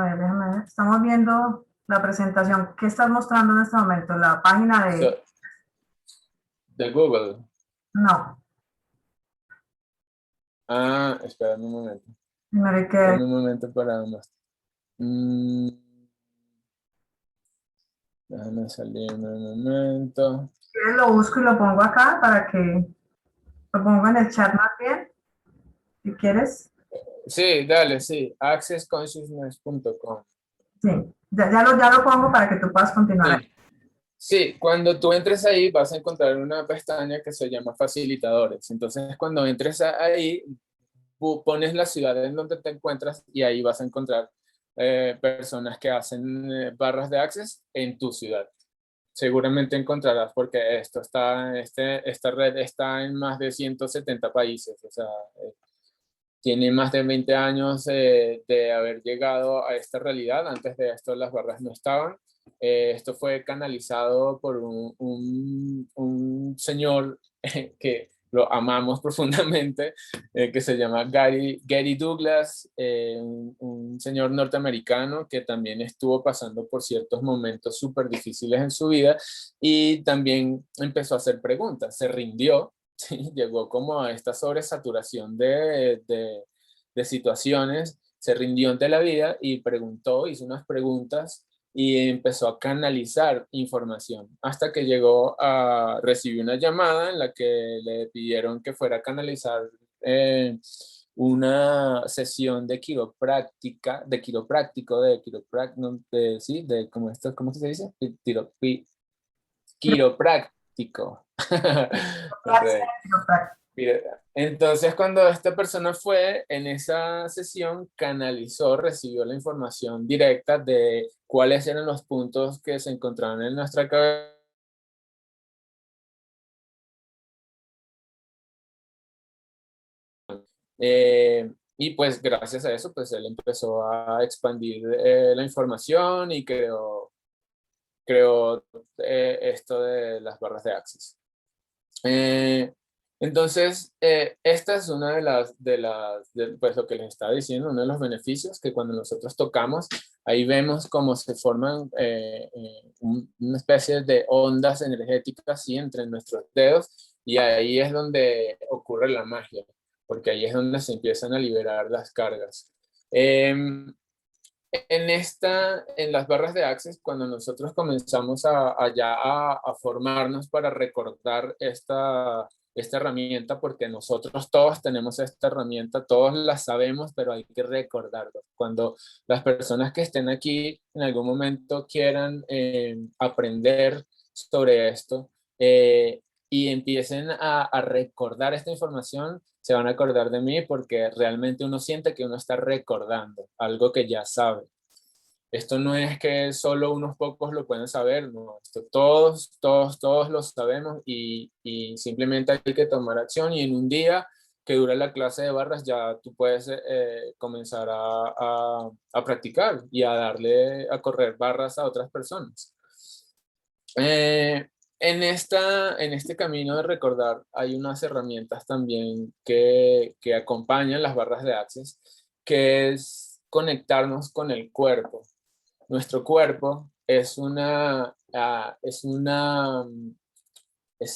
ver, déjame ver. Estamos viendo la presentación. ¿Qué estás mostrando en este momento? La página de... So, de Google. No, Ah, espérame un momento. primero hay que... Dame un momento para mostrar. Déjame salirme un momento. ¿Quieres lo busco y lo pongo acá para que lo pongo en el chat más bien? Si quieres. Sí, dale, sí. accessconsciousness.com. Sí, ya lo pongo para que tú puedas continuar ahí. Sí. Sí, cuando tú entres ahí vas a encontrar una pestaña que se llama facilitadores. Entonces, cuando entres ahí, pones la ciudad en donde te encuentras y ahí vas a encontrar personas que hacen barras de access en tu ciudad. Seguramente encontrarás porque esta red está en más de 170 países. O sea, tiene más de 20 años de haber llegado a esta realidad. Antes de esto las barras no estaban. Esto fue canalizado por un señor que lo amamos profundamente, que se llama Gary Douglas, un señor norteamericano que también estuvo pasando por ciertos momentos súper difíciles en su vida y también empezó a hacer preguntas, se rindió. Sí, llegó como a esta sobresaturación de situaciones, se rindió ante la vida y preguntó, hizo unas preguntas y empezó a canalizar información hasta que llegó a recibir una llamada en la que le pidieron que fuera a canalizar una sesión de quiropráctica, de quiropráctico, no, sí, de como esto, ¿cómo se dice? Quiropráctico. Me enredé. Entonces, cuando esta persona fue en esa sesión, canalizó, recibió la información directa de cuáles eran los puntos que se encontraban en nuestra cabeza. Y pues gracias a eso, pues él empezó a expandir la información y creó esto de las barras de Access. Eh, entonces, esta es una pues lo que les estaba diciendo, uno de los beneficios que cuando nosotros tocamos, ahí vemos cómo se forman una especie de ondas energéticas, ¿sí? Entre nuestros dedos, y ahí es donde ocurre la magia, porque ahí es donde se empiezan a liberar las cargas. En las barras de Access, cuando nosotros comenzamos a formarnos para recordar esta herramienta, porque nosotros todos tenemos esta herramienta, todos la sabemos, pero hay que recordarlo. Cuando las personas que estén aquí en algún momento quieran aprender sobre esto y empiecen a recordar esta información, se van a acordar de mí porque realmente uno siente que uno está recordando algo que ya sabe. Esto no es que solo unos pocos lo pueden saber, no, esto todos lo sabemos y simplemente hay que tomar acción y en un día que dura la clase de barras ya tú puedes comenzar a practicar y a darle a correr barras a otras personas. Eh, en este camino de recordar hay unas herramientas también que acompañan las barras de Access, que es conectarnos con el cuerpo. Nuestro cuerpo es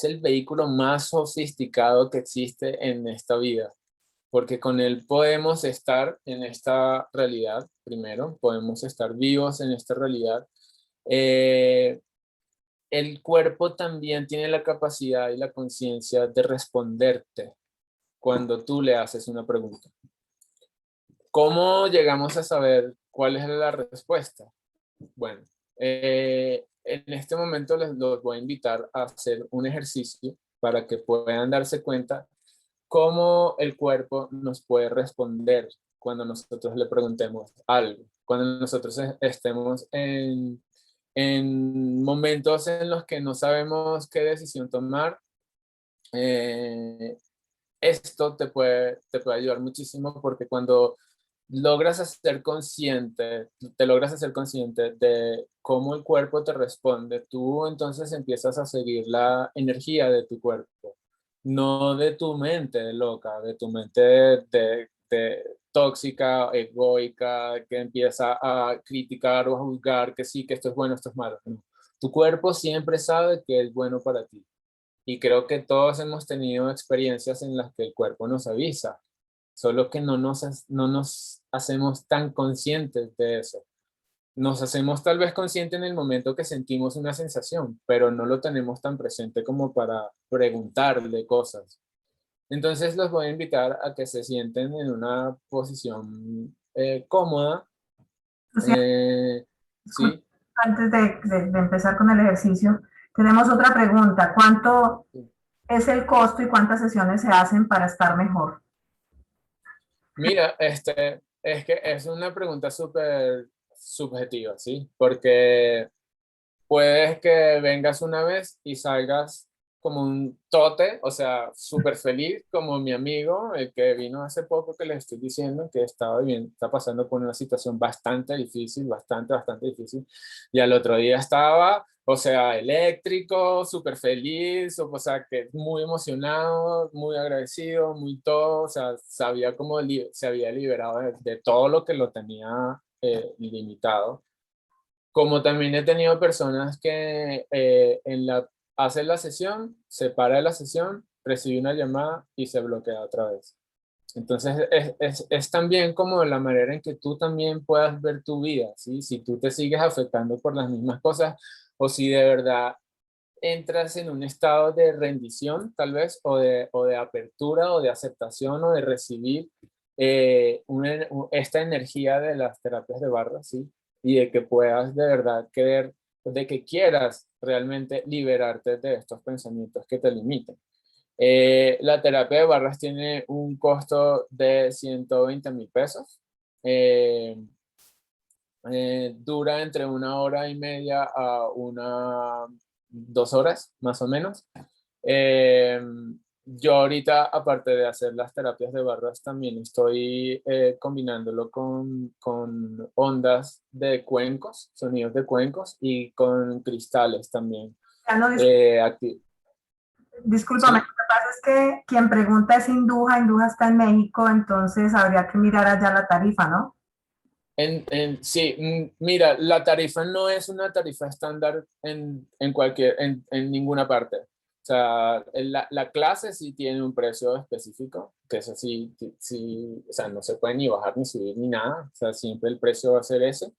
el vehículo más sofisticado que existe en esta vida, porque con él podemos estar en esta realidad, primero, podemos estar vivos en esta realidad. Eh, el cuerpo también tiene la capacidad y la conciencia de responderte cuando tú le haces una pregunta. ¿Cómo llegamos a saber cuál es la respuesta? Bueno, en este momento los voy a invitar a hacer un ejercicio para que puedan darse cuenta cómo el cuerpo nos puede responder cuando nosotros le preguntemos algo, cuando nosotros estemos en momentos en los que no sabemos qué decisión tomar. Esto te puede ayudar muchísimo porque cuando logras hacer consciente, te logras hacer consciente de cómo el cuerpo te responde, tú entonces empiezas a seguir la energía de tu cuerpo, no de tu mente loca, de tu mente tóxica, egoica, que empieza a criticar o a juzgar que sí, que esto es bueno, esto es malo. No. Tu cuerpo siempre sabe que es bueno para ti. Y creo que todos hemos tenido experiencias en las que el cuerpo nos avisa, solo que no nos hacemos tan conscientes de eso. nos hacemos tal vez consciente en el momento que sentimos una sensación, pero no lo tenemos tan presente como para preguntarle cosas. Entonces los voy a invitar a que se sienten en una posición cómoda. Luciano, eh, disculpa, ¿Sí? antes de empezar con el ejercicio, tenemos otra pregunta. ¿Cuánto es el costo y cuántas sesiones se hacen para estar mejor? Mira, es que es una pregunta súper subjetiva, ¿sí? Porque puedes que vengas una vez y salgas como un tote, o sea, súper feliz, como mi amigo, el que vino hace poco, que les estoy diciendo que estaba bien, está pasando por una situación bastante difícil, bastante difícil, y al otro día estaba, o sea, eléctrico, súper feliz, o sea, que muy emocionado, muy agradecido, muy todo, o sea, sabía cómo se había liberado de todo lo que lo tenía limitado. Como también he tenido personas que hacen la sesión, se para de la sesión, recibe una llamada y se bloquea otra vez. Entonces es también como la manera en que tú también puedas ver tu vida, ¿sí? Si tú te sigues afectando por las mismas cosas o si de verdad entras en un estado de rendición tal vez o de apertura o de aceptación o de recibir esta energía de las terapias de barra, ¿sí? Y de que puedas de verdad querer, de que quieras realmente liberarte de estos pensamientos que te limitan. La terapia de barras tiene un costo de 120.000 pesos. Eh, Dura entre 1 hora y media a 2 horas, más o menos. Eh, yo ahorita, aparte de hacer las terapias de barras, también estoy combinándolo con ondas de cuencos, sonidos de cuencos y con cristales también. Ya no, Aquí, discúlpame, lo ¿sí? que pasa es que quien pregunta es Induja, Induja está en México, entonces habría que mirar allá la tarifa, ¿no? Sí, mira, la tarifa no es una tarifa estándar en ninguna parte. O sea, la clase sí tiene un precio específico, que eso sí, sí, o sea, no se puede ni bajar ni subir ni nada. O sea, siempre el precio va a ser ese.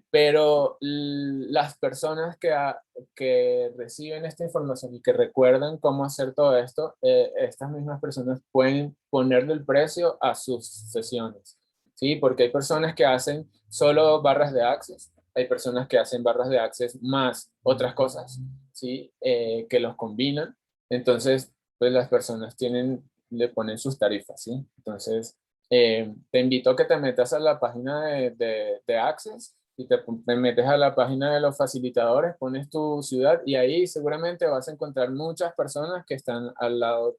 Pero las personas que reciben esta información y que recuerdan cómo hacer todo esto, estas mismas personas pueden ponerle el precio a sus sesiones, ¿sí? Porque hay personas que hacen solo barras de Access, hay personas que hacen barras de Access más otras cosas, ¿sí? Que los combinan. Entonces, pues las personas le ponen sus tarifas, ¿sí? Entonces, te invito a que te metas a la página de Access y te metes a la página de los facilitadores, pones tu ciudad y ahí seguramente vas a encontrar muchas personas que están al lado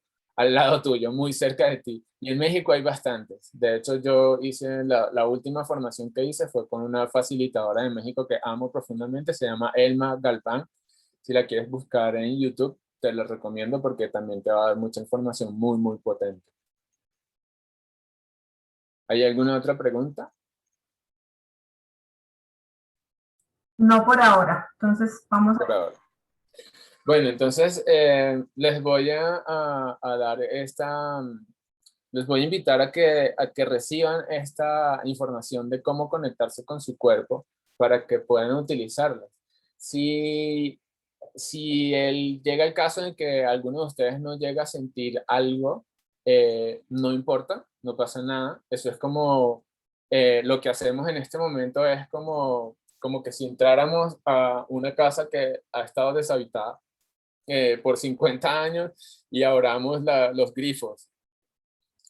tuyo, muy cerca de ti. Y en México hay bastantes. De hecho, yo hice la última formación que hice fue con una facilitadora de México que amo profundamente, se llama Elma Galván. Si la quieres buscar en YouTube, te lo recomiendo porque también te va a dar mucha información muy potente. ¿Hay alguna otra pregunta? No por ahora. Entonces, vamos Por a... ahora. Bueno, entonces les voy a dar les voy a invitar a que reciban esta información de cómo conectarse con su cuerpo para que puedan utilizarla. Si, si llega el caso en que alguno de ustedes no llega a sentir algo, no importa, no pasa nada. Eso es como lo que hacemos en este momento es como que si entráramos a una casa que ha estado deshabitada por 50 años y abramos los grifos.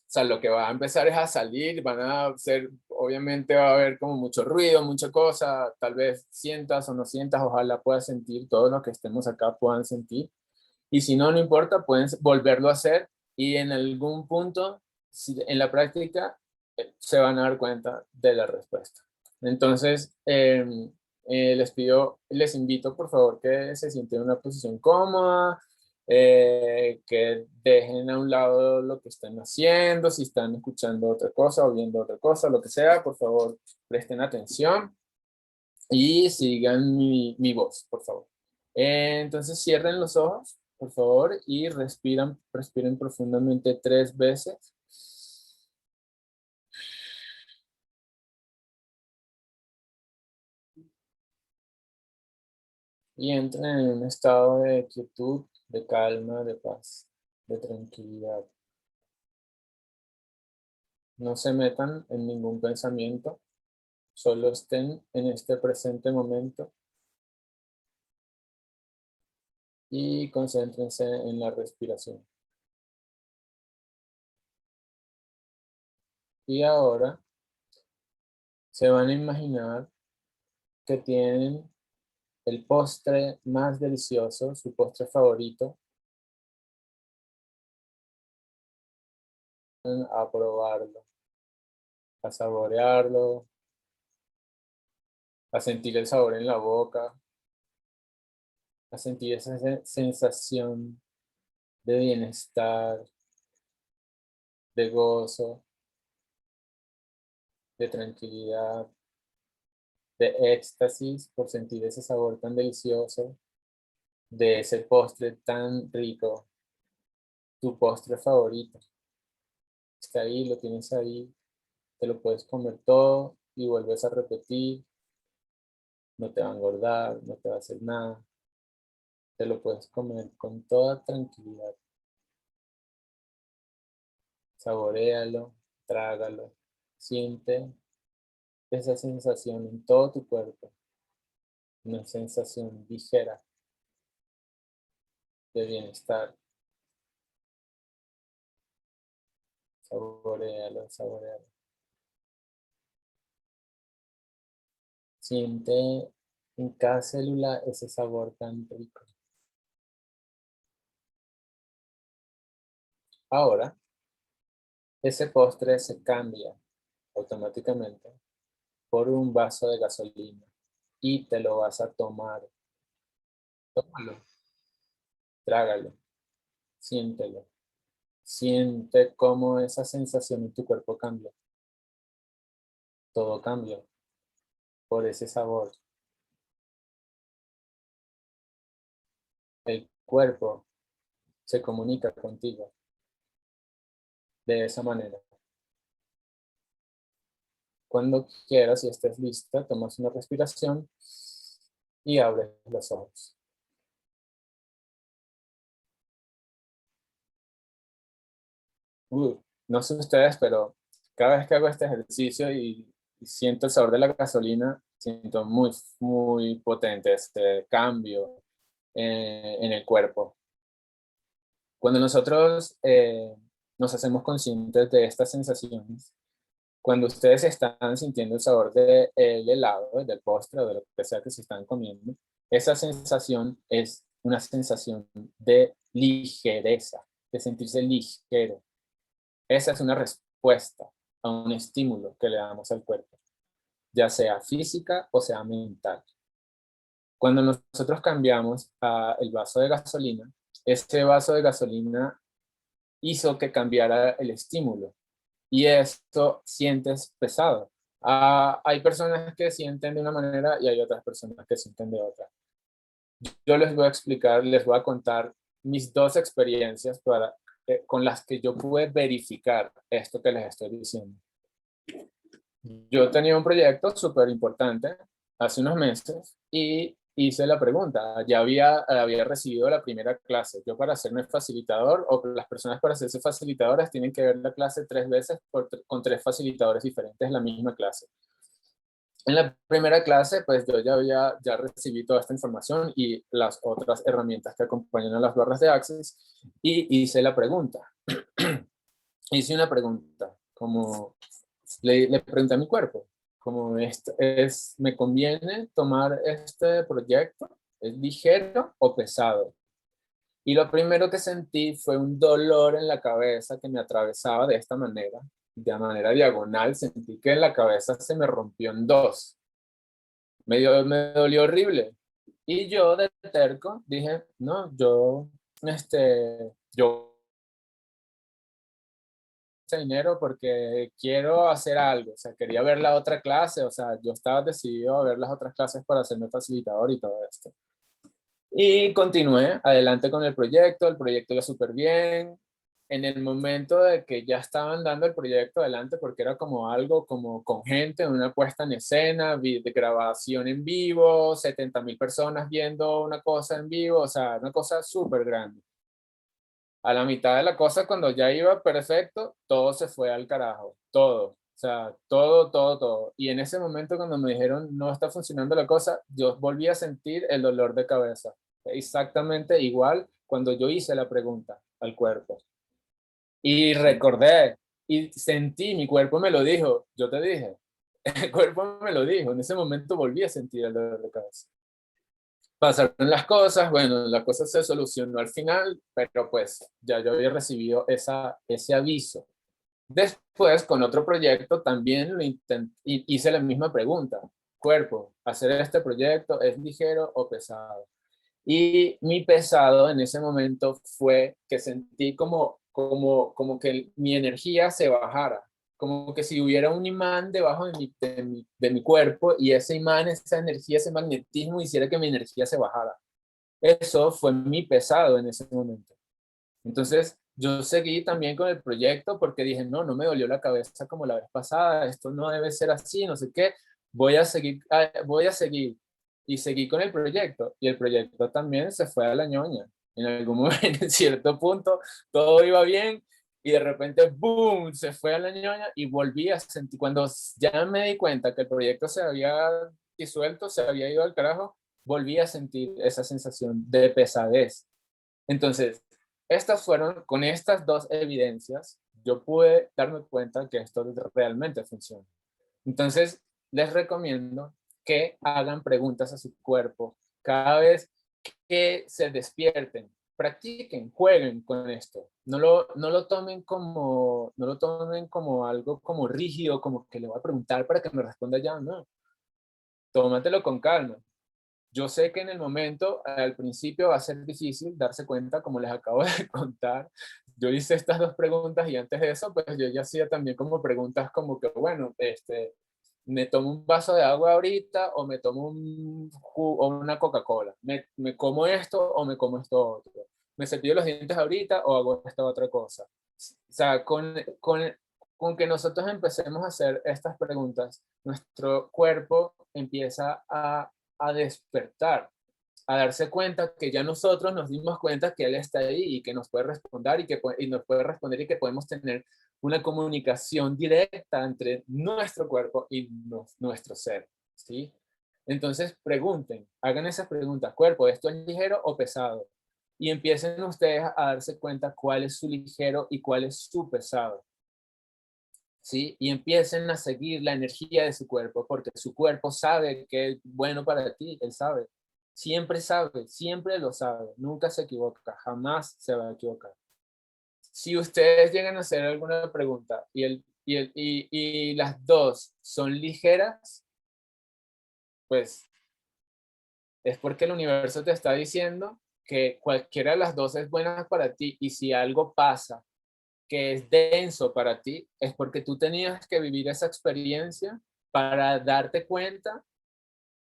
O sea, lo que va a empezar es a salir, van a ser, obviamente va a haber como mucho ruido, mucha cosa, tal vez sientas o no sientas, ojalá puedas sentir, todos los que estemos acá puedan sentir. Y si no, no importa, pueden volverlo a hacer y en algún punto, en la práctica, se van a dar cuenta de la respuesta. Entonces, les invito por favor que se sienten en una posición cómoda, que dejen a un lado lo que están haciendo, si están escuchando otra cosa o viendo otra cosa, lo que sea, por favor, presten atención y sigan mi voz, por favor. Entonces cierren los ojos, por favor, y respiren profundamente 3 veces. Y entren en un estado de quietud, de calma, de paz, de tranquilidad. No se metan en ningún pensamiento, solo estén en este presente momento y concéntrense en la respiración. Y ahora se van a imaginar que tienen el postre más delicioso, su postre favorito, a probarlo, a saborearlo, a sentir el sabor en la boca, a sentir esa sensación de bienestar, de gozo, de tranquilidad, de éxtasis por sentir ese sabor tan delicioso, de ese postre tan rico, tu postre favorito. Está ahí, lo tienes ahí, te lo puedes comer todo y vuelves a repetir, no te va a engordar, no te va a hacer nada, te lo puedes comer con toda tranquilidad. Saboréalo, trágalo, siente esa sensación en todo tu cuerpo, una sensación ligera de bienestar. Saboréalo, saboréalo. Siente en cada célula ese sabor tan rico. Ahora, ese postre se cambia automáticamente por un vaso de gasolina y te lo vas a tomar. Tómalo, trágalo, siéntelo. Siente cómo esa sensación en tu cuerpo cambia. Todo cambia por ese sabor. El cuerpo se comunica contigo de esa manera. Cuando quieras y estés lista, tomas una respiración y abres los ojos. No sé ustedes, pero cada vez que hago este ejercicio y siento el sabor de la gasolina, siento muy, muy potente este cambio en el cuerpo. Cuando nosotros nos hacemos conscientes de estas sensaciones, cuando ustedes están sintiendo el sabor del helado, del postre o de lo que sea que se están comiendo, esa sensación es una sensación de ligereza, de sentirse ligero. Esa es una respuesta a un estímulo que le damos al cuerpo, ya sea física o sea mental. Cuando nosotros cambiamos el vaso de gasolina, ese vaso de gasolina hizo que cambiara el estímulo y esto sientes pesado. Hay personas que sienten de una manera y hay otras personas que sienten de otra. Yo les voy a explicar, les voy a contar mis dos experiencias con las que yo pude verificar esto que les estoy diciendo. Yo tenía un proyecto súper importante hace unos meses y hice la pregunta. Ya había recibido la primera clase. Yo para hacerme facilitador o las personas para hacerse facilitadoras tienen que ver la clase 3 veces con 3 facilitadores diferentes la misma clase. En la primera clase, pues yo ya recibí toda esta información y las otras herramientas que acompañan a las barras de Access y hice la pregunta. Hice una pregunta, como le pregunté a mi cuerpo, como ¿me conviene tomar este proyecto? ¿Es ligero o pesado? Y lo primero que sentí fue un dolor en la cabeza que me atravesaba de manera diagonal. Sentí que la cabeza se me rompió en dos. Me dolió horrible. Y yo de terco dije, no, yo ese dinero porque quiero hacer algo, o sea, quería ver la otra clase, o sea, yo estaba decidido a ver las otras clases para hacerme facilitador y todo esto. Y continué adelante con el proyecto iba súper bien, en el momento de que ya estaban dando el proyecto adelante, porque era como algo como con gente, una puesta en escena, de grabación en vivo, 70.000 personas viendo una cosa en vivo, o sea, una cosa súper grande. A la mitad de la cosa, cuando ya iba perfecto, todo se fue al carajo, todo. O sea, todo, todo, todo. Y en ese momento cuando me dijeron no está funcionando la cosa, yo volví a sentir el dolor de cabeza. Exactamente igual cuando yo hice la pregunta al cuerpo. Y recordé y sentí, mi cuerpo me lo dijo, yo te dije, el cuerpo me lo dijo, en ese momento volví a sentir el dolor de cabeza. Pasaron las cosas, bueno, la cosa se solucionó al final, pero pues ya yo había recibido ese aviso. Después, con otro proyecto, también hice la misma pregunta. Cuerpo, ¿hacer este proyecto es ligero o pesado? Y mi pesado en ese momento fue que sentí como que mi energía se bajara, como que si hubiera un imán debajo de mi cuerpo y ese imán, esa energía, ese magnetismo hiciera que mi energía se bajara. Eso fue mi pesado en ese momento. Entonces, yo seguí también con el proyecto porque dije, no, no me dolió la cabeza como la vez pasada, esto no debe ser así, no sé qué, voy a seguir. Y seguí con el proyecto, y el proyecto también se fue a la ñoña. En algún momento, en cierto punto, todo iba bien, y de repente, ¡boom!, se fue a la ñoña, y volví a sentir, cuando ya me di cuenta que el proyecto se había disuelto, se había ido al carajo, volví a sentir esa sensación de pesadez. Entonces, con estas dos evidencias, yo pude darme cuenta que esto realmente funciona. Entonces, les recomiendo que hagan preguntas a su cuerpo cada vez que se despierten. Practiquen, jueguen con esto. No lo tomen como algo como rígido, como que le voy a preguntar para que me responda ya. No, tómatelo con calma. Yo sé que en el momento, al principio va a ser difícil darse cuenta, como les acabo de contar. Yo hice estas dos preguntas y antes de eso, pues yo ya hacía también como preguntas como que, bueno, me tomo un vaso de agua ahorita o me tomo o una Coca-Cola. ¿Me como esto o me como esto otro? ¿Me cepillo los dientes ahorita o hago esta otra cosa? O sea, con que nosotros empecemos a hacer estas preguntas, nuestro cuerpo empieza a despertar, a darse cuenta que ya nosotros nos dimos cuenta que Él está ahí y que nos puede responder y nos puede responder y que podemos tener una comunicación directa entre nuestro cuerpo y nuestro ser, ¿sí? Entonces pregunten, hagan esas preguntas, cuerpo, ¿esto es ligero o pesado? Y empiecen ustedes a darse cuenta cuál es su ligero y cuál es su pesado. ¿Sí? Y empiecen a seguir la energía de su cuerpo, porque su cuerpo sabe que es bueno para ti, él sabe, siempre lo sabe, nunca se equivoca, jamás se va a equivocar. Si ustedes llegan a hacer alguna pregunta y las dos son ligeras, pues es porque el universo te está diciendo que cualquiera de las dos es buena para ti y si algo pasa que es denso para ti, es porque tú tenías que vivir esa experiencia para darte cuenta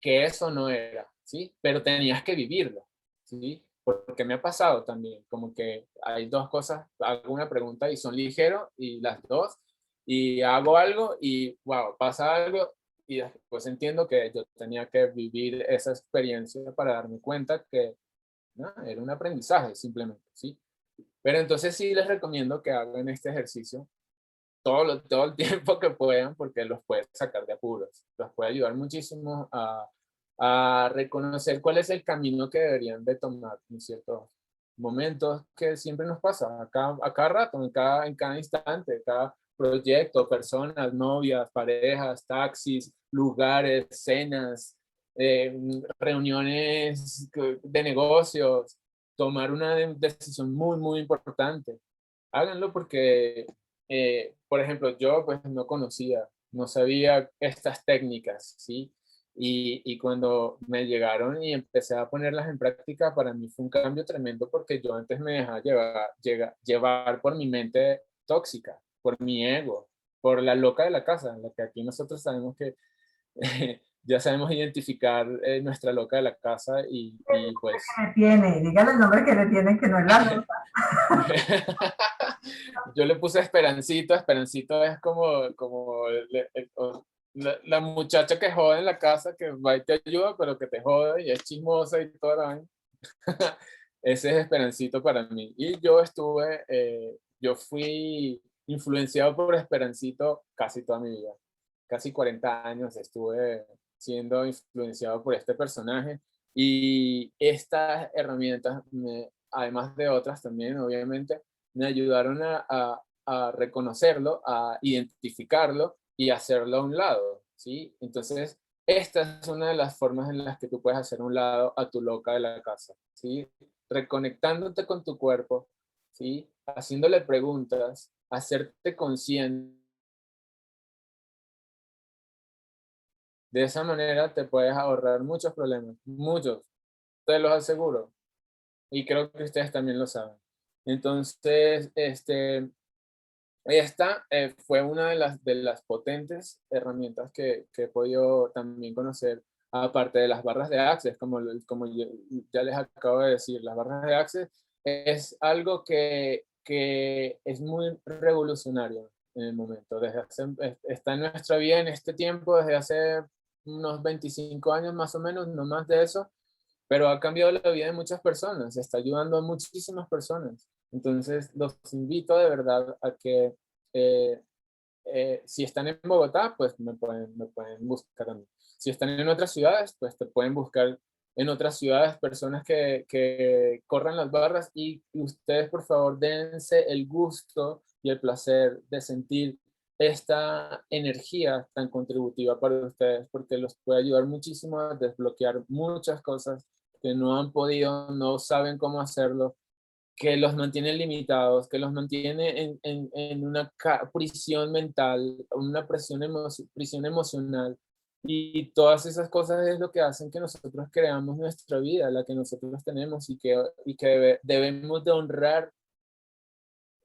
que eso no era, ¿sí? Pero tenías que vivirlo, ¿sí? Porque me ha pasado también, como que hay dos cosas, hago una pregunta y son ligeros y las dos, y hago algo y, wow, pasa algo y después entiendo que yo tenía que vivir esa experiencia para darme cuenta que no, era un aprendizaje simplemente, ¿sí? Pero entonces sí les recomiendo que hagan este ejercicio todo el tiempo que puedan porque los puede sacar de apuros. Los puede ayudar muchísimo a reconocer cuál es el camino que deberían de tomar en ciertos momentos que siempre nos pasa, a cada rato, en cada instante, cada proyecto, personas, novias, parejas, taxis, lugares, cenas, reuniones de negocios, tomar una decisión muy, muy importante. Háganlo porque por ejemplo, yo pues no conocía, no sabía estas técnicas, ¿sí? Y cuando me llegaron y empecé a ponerlas en práctica, para mí fue un cambio tremendo porque yo antes me dejaba llevar por mi mente tóxica, por mi ego, por la loca de la casa, la que aquí nosotros sabemos que ya sabemos identificar nuestra loca de la casa y pues... ¿Qué tiene? Dígale el nombre que le tienen, que no es la loca. Yo le puse Esperancito. Esperancito es como la muchacha que jode en la casa, que va y te ayuda, pero que te jode y es chismosa y toda la vaina. Ese es Esperancito para mí. Y yo fui influenciado por Esperancito casi toda mi vida. Casi 40 años estuve siendo influenciado por este personaje. Y estas herramientas, además de otras también, obviamente, me ayudaron a reconocerlo, a identificarlo y hacerlo a un lado, ¿sí? Entonces, esta es una de las formas en las que tú puedes hacer a un lado a tu loca de la casa, ¿sí? Reconectándote con tu cuerpo, ¿sí? Haciéndole preguntas, hacerte consciente. De esa manera te puedes ahorrar muchos problemas, muchos, te los aseguro. Y creo que ustedes también lo saben. Entonces, esta fue una de las potentes herramientas que he podido también conocer, aparte de las barras de Access, como ya les acabo de decir. Las barras de Access es algo que es muy revolucionario en el momento. Está en nuestra vida en este tiempo desde hace unos 25 años más o menos, no más de eso, pero ha cambiado la vida de muchas personas, está ayudando a muchísimas personas. Entonces, los invito de verdad a que eh, si están en Bogotá, pues me pueden buscar a mí. Si están en otras ciudades, pues te pueden buscar en otras ciudades personas que corran las barras, y ustedes por favor dense el gusto y el placer de sentir esta energía tan contributiva para ustedes, porque los puede ayudar muchísimo a desbloquear muchas cosas que no han podido, no saben cómo hacerlo, que los mantiene limitados, que los mantiene en una prisión mental, una prisión emocional. Y todas esas cosas es lo que hacen que nosotros creamos nuestra vida, la que nosotros tenemos, y que debemos de honrar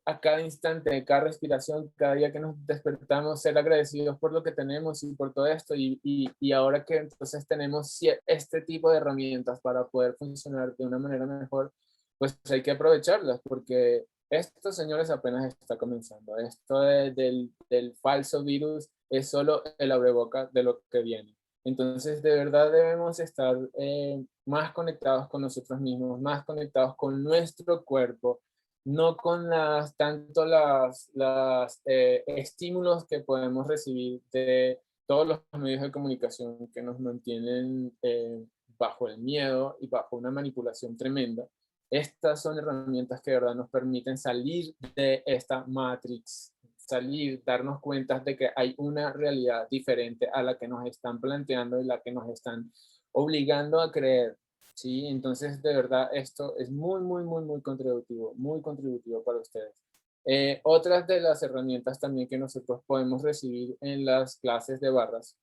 a cada instante, a cada respiración, cada día que nos despertamos, ser agradecidos por lo que tenemos y por todo esto. Y ahora que entonces tenemos este tipo de herramientas para poder funcionar de una manera mejor, pues hay que aprovecharlas, porque esto, señores, apenas está comenzando. Esto del falso virus es solo el abreboca de lo que viene. Entonces, de verdad debemos estar más conectados con nosotros mismos, más conectados con nuestro cuerpo, no con tanto las estímulos que podemos recibir de todos los medios de comunicación que nos mantienen bajo el miedo y bajo una manipulación tremenda. Estas son herramientas que de verdad nos permiten salir de esta matrix, salir, darnos cuenta de que hay una realidad diferente a la que nos están planteando y la que nos están obligando a creer. Sí, entonces de verdad esto es muy, muy, muy muy contributivo para ustedes. Otras de las herramientas también que nosotros podemos recibir en las clases de barras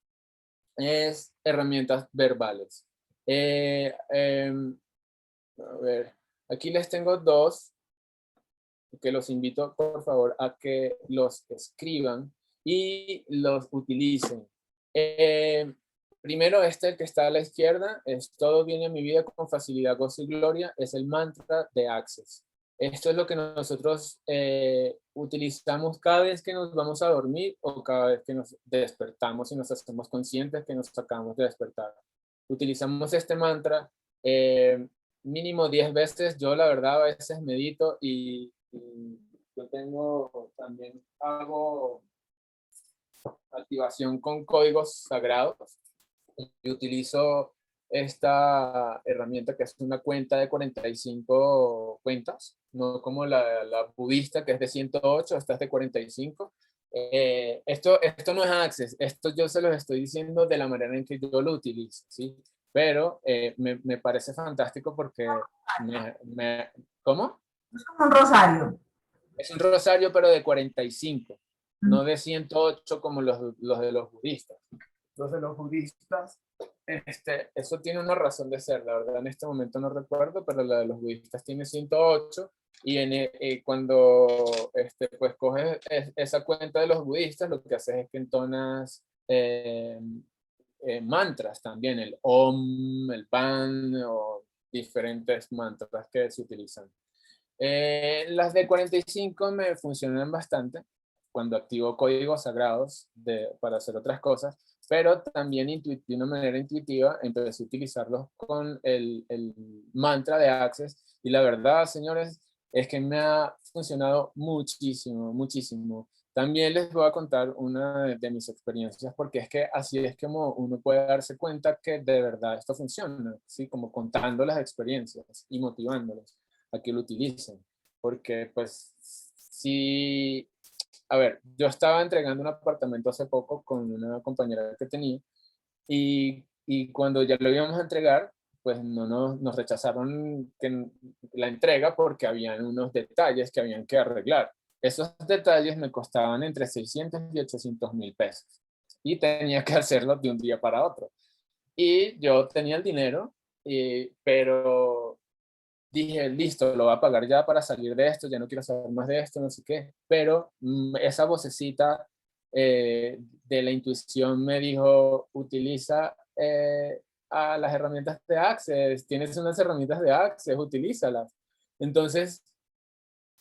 es herramientas verbales. A ver, aquí les tengo dos que los invito por favor a que los escriban y los utilicen. Eh, Primero, este que está a la izquierda, es todo viene en mi vida con facilidad, gozo y gloria, es el mantra de Access. Esto es lo que nosotros utilizamos cada vez que nos vamos a dormir o cada vez que nos despertamos y nos hacemos conscientes que nos acabamos de despertar. Utilizamos este mantra mínimo 10 veces. Yo la verdad a veces medito y yo hago activación con códigos sagrados y utilizo esta herramienta que es una cuenta de 45 cuentas, no como la budista que es de 108, esta es de 45. Esto no es Access, esto yo se los estoy diciendo de la manera en que yo lo utilizo, ¿sí? Pero me parece fantástico porque ¿cómo? Es como un rosario. Es un rosario, pero de 45, no de 108 como los de los budistas. Los de los budistas, eso tiene una razón de ser, la verdad en este momento no recuerdo, pero la de los budistas tiene 108, y cuando pues coges esa cuenta de los budistas, lo que haces es que entonas mantras también, el Om, el Pan o diferentes mantras que se utilizan. Las de 45 me funcionan bastante cuando activo códigos sagrados para hacer otras cosas, pero también de una manera intuitiva empecé a utilizarlos con el mantra de Access y la verdad, señores, es que me ha funcionado muchísimo, muchísimo. También les voy a contar una de mis experiencias, porque es que así es como uno puede darse cuenta que de verdad esto funciona, ¿sí? Como contando las experiencias y motivándolos a que lo utilicen. Porque pues si, a ver, yo estaba entregando un apartamento hace poco con una compañera que tenía y cuando ya lo íbamos a entregar, pues no nos rechazaron la entrega porque habían unos detalles que habían que arreglar. Esos detalles me costaban entre 600 y 800 mil pesos y tenía que hacerlo de un día para otro. Y yo tenía el dinero, pero dije, listo, lo voy a pagar ya para salir de esto, ya no quiero saber más de esto, no sé qué. Pero esa vocecita de la intuición me dijo, utiliza a las herramientas de Access, tienes unas herramientas de Access, utilízalas. Entonces,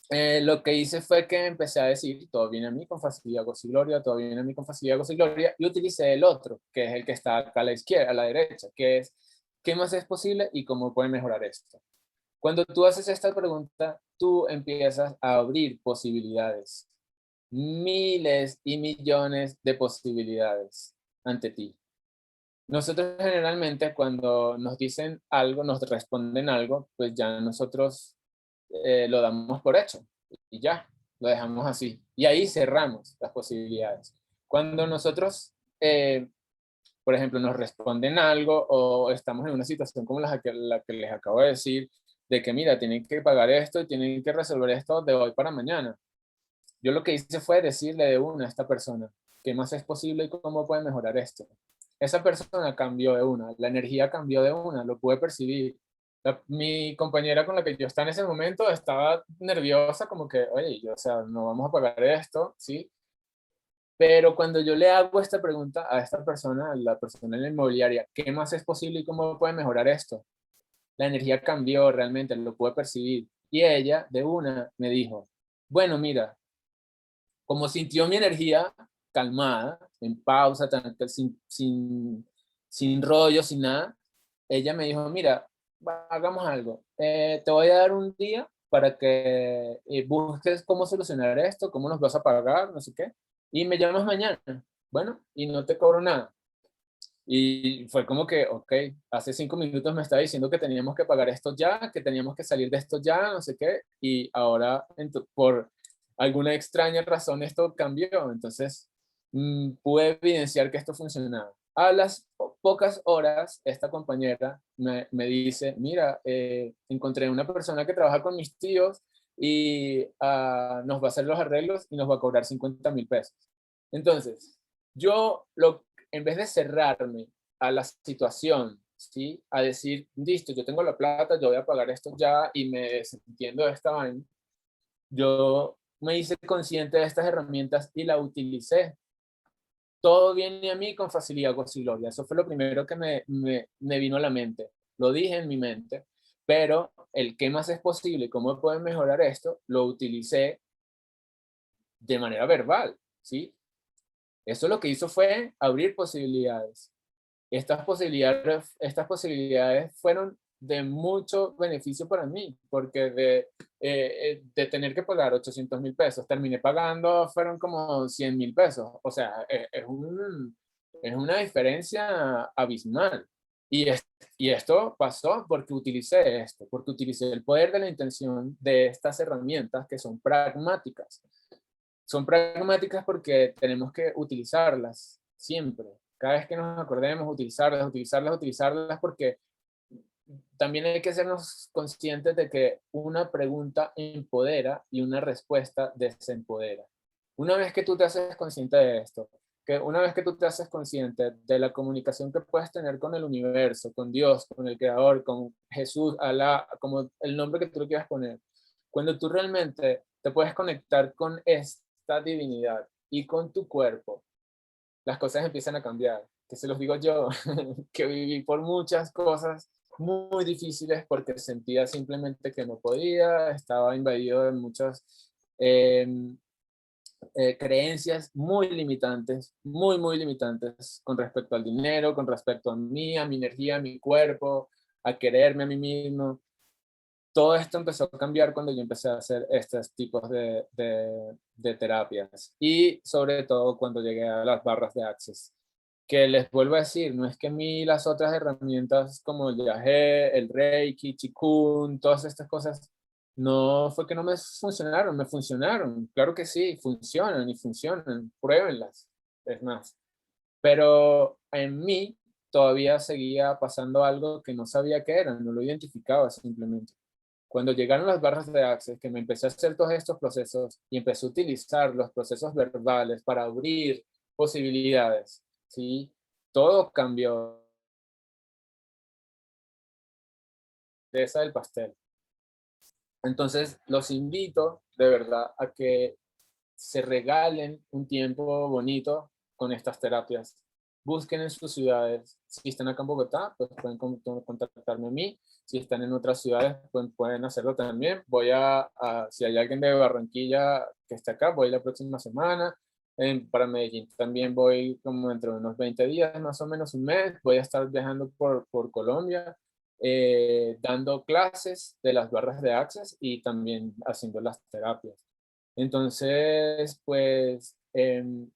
lo que hice fue que empecé a decir, todo viene a mí con facilidad, gozo y gloria, todo viene a mí con facilidad, gozo y gloria, y utilicé el otro, que es el que está acá a la izquierda, a la derecha, que es, ¿qué más es posible y cómo puede mejorar esto? Cuando tú haces esta pregunta, tú empiezas a abrir posibilidades, miles y millones de posibilidades ante ti. Nosotros generalmente cuando nos dicen algo, nos responden algo, pues ya nosotros lo damos por hecho y ya, lo dejamos así. Y ahí cerramos las posibilidades. Cuando nosotros, por ejemplo, nos responden algo o estamos en una situación como la que les acabo de decir, de que mira, tienen que pagar esto y tienen que resolver esto de hoy para mañana. Yo lo que hice fue decirle de una a esta persona, ¿qué más es posible y cómo puede mejorar esto? Esa persona cambió de una, la energía cambió de una, lo pude percibir. Mi compañera con la que yo estaba en ese momento estaba nerviosa, como que, oye, o sea, no vamos a pagar esto, ¿sí? Pero cuando yo le hago esta pregunta a esta persona, a la persona en la inmobiliaria, ¿qué más es posible y cómo puede mejorar esto? La energía cambió realmente, lo pude percibir. Y ella de una me dijo, bueno, mira, como sintió mi energía calmada, en pausa, sin rollo, sin nada, ella me dijo, mira, hagamos algo. Te voy a dar un día para que busques cómo solucionar esto, cómo nos vas a pagar, no sé qué, y me llamas mañana. Bueno, y no te cobro nada. Y fue como que, ok, hace 5 minutos me estaba diciendo que teníamos que pagar esto ya, que teníamos que salir de esto ya, no sé qué, y ahora por alguna extraña razón esto cambió. Entonces, pude evidenciar que esto funcionaba. A las pocas horas, esta compañera me dice, mira, encontré una persona que trabaja con mis tíos y nos va a hacer los arreglos y nos va a cobrar 50 mil pesos. Entonces, yo en vez de cerrarme a la situación, ¿sí? A decir, listo, yo tengo la plata, yo voy a pagar esto ya y me desentiendo de esta vaina, yo me hice consciente de estas herramientas y la utilicé. Todo viene a mí con facilidad, gozo y gloria. Eso fue lo primero que me vino a la mente. Lo dije en mi mente, pero el qué más es posible, cómo pueden mejorar esto, lo utilicé de manera verbal, ¿sí? Eso lo que hizo fue abrir posibilidades. Estas posibilidades fueron de mucho beneficio para mí, porque de tener que pagar 800 mil pesos, terminé pagando, fueron como 100 mil pesos. O sea, es una diferencia abismal. Y, y esto pasó porque utilicé el poder de la intención de estas herramientas que son pragmáticas. Son pragmáticas porque tenemos que utilizarlas siempre. Cada vez que nos acordemos, utilizarlas, utilizarlas, utilizarlas, porque también hay que hacernos conscientes de que una pregunta empodera y una respuesta desempodera. Una vez que tú te haces consciente de esto, que una vez que tú te haces consciente de la comunicación que puedes tener con el universo, con Dios, con el Creador, con Jesús, Alá, como el nombre que tú le quieras poner, cuando tú realmente te puedes conectar con esta divinidad y con tu cuerpo, las cosas empiezan a cambiar. que se los digo yo, que viví por muchas cosas muy difíciles porque sentía simplemente que no podía, estaba invadido de muchas em, creencias muy limitantes con respecto al dinero, con respecto a mí, a mi energía, a mi cuerpo, a quererme a mí mismo. Todo esto empezó a cambiar cuando yo empecé a hacer estos tipos de terapias y sobre todo cuando llegué a las barras de Access, que les vuelvo a decir, no es que a mí las otras herramientas como el viaje, el Reiki, Qigong, todas estas cosas, no fue que no me funcionaron, claro que sí, funcionan y funcionan, pruébenlas, es más. Pero en mí todavía seguía pasando algo que no sabía qué era, no lo identificaba simplemente. Cuando llegaron las barras de Access, que me empecé a hacer todos estos procesos y empecé a utilizar los procesos verbales para abrir posibilidades, ¿sí? Todo cambió de esa del pastel. Entonces, los invito de verdad a que se regalen un tiempo bonito con estas terapias. Busquen en sus ciudades. Si están acá en Bogotá, pues pueden contactarme a mí. Si están en otras ciudades, pues pueden hacerlo también. Si hay alguien de Barranquilla que está acá, voy la próxima semana. Para Medellín también voy como dentro de unos 20 días, más o menos un mes. Voy a estar viajando por Colombia, dando clases de las barras de Access y también haciendo las terapias. Entonces, pues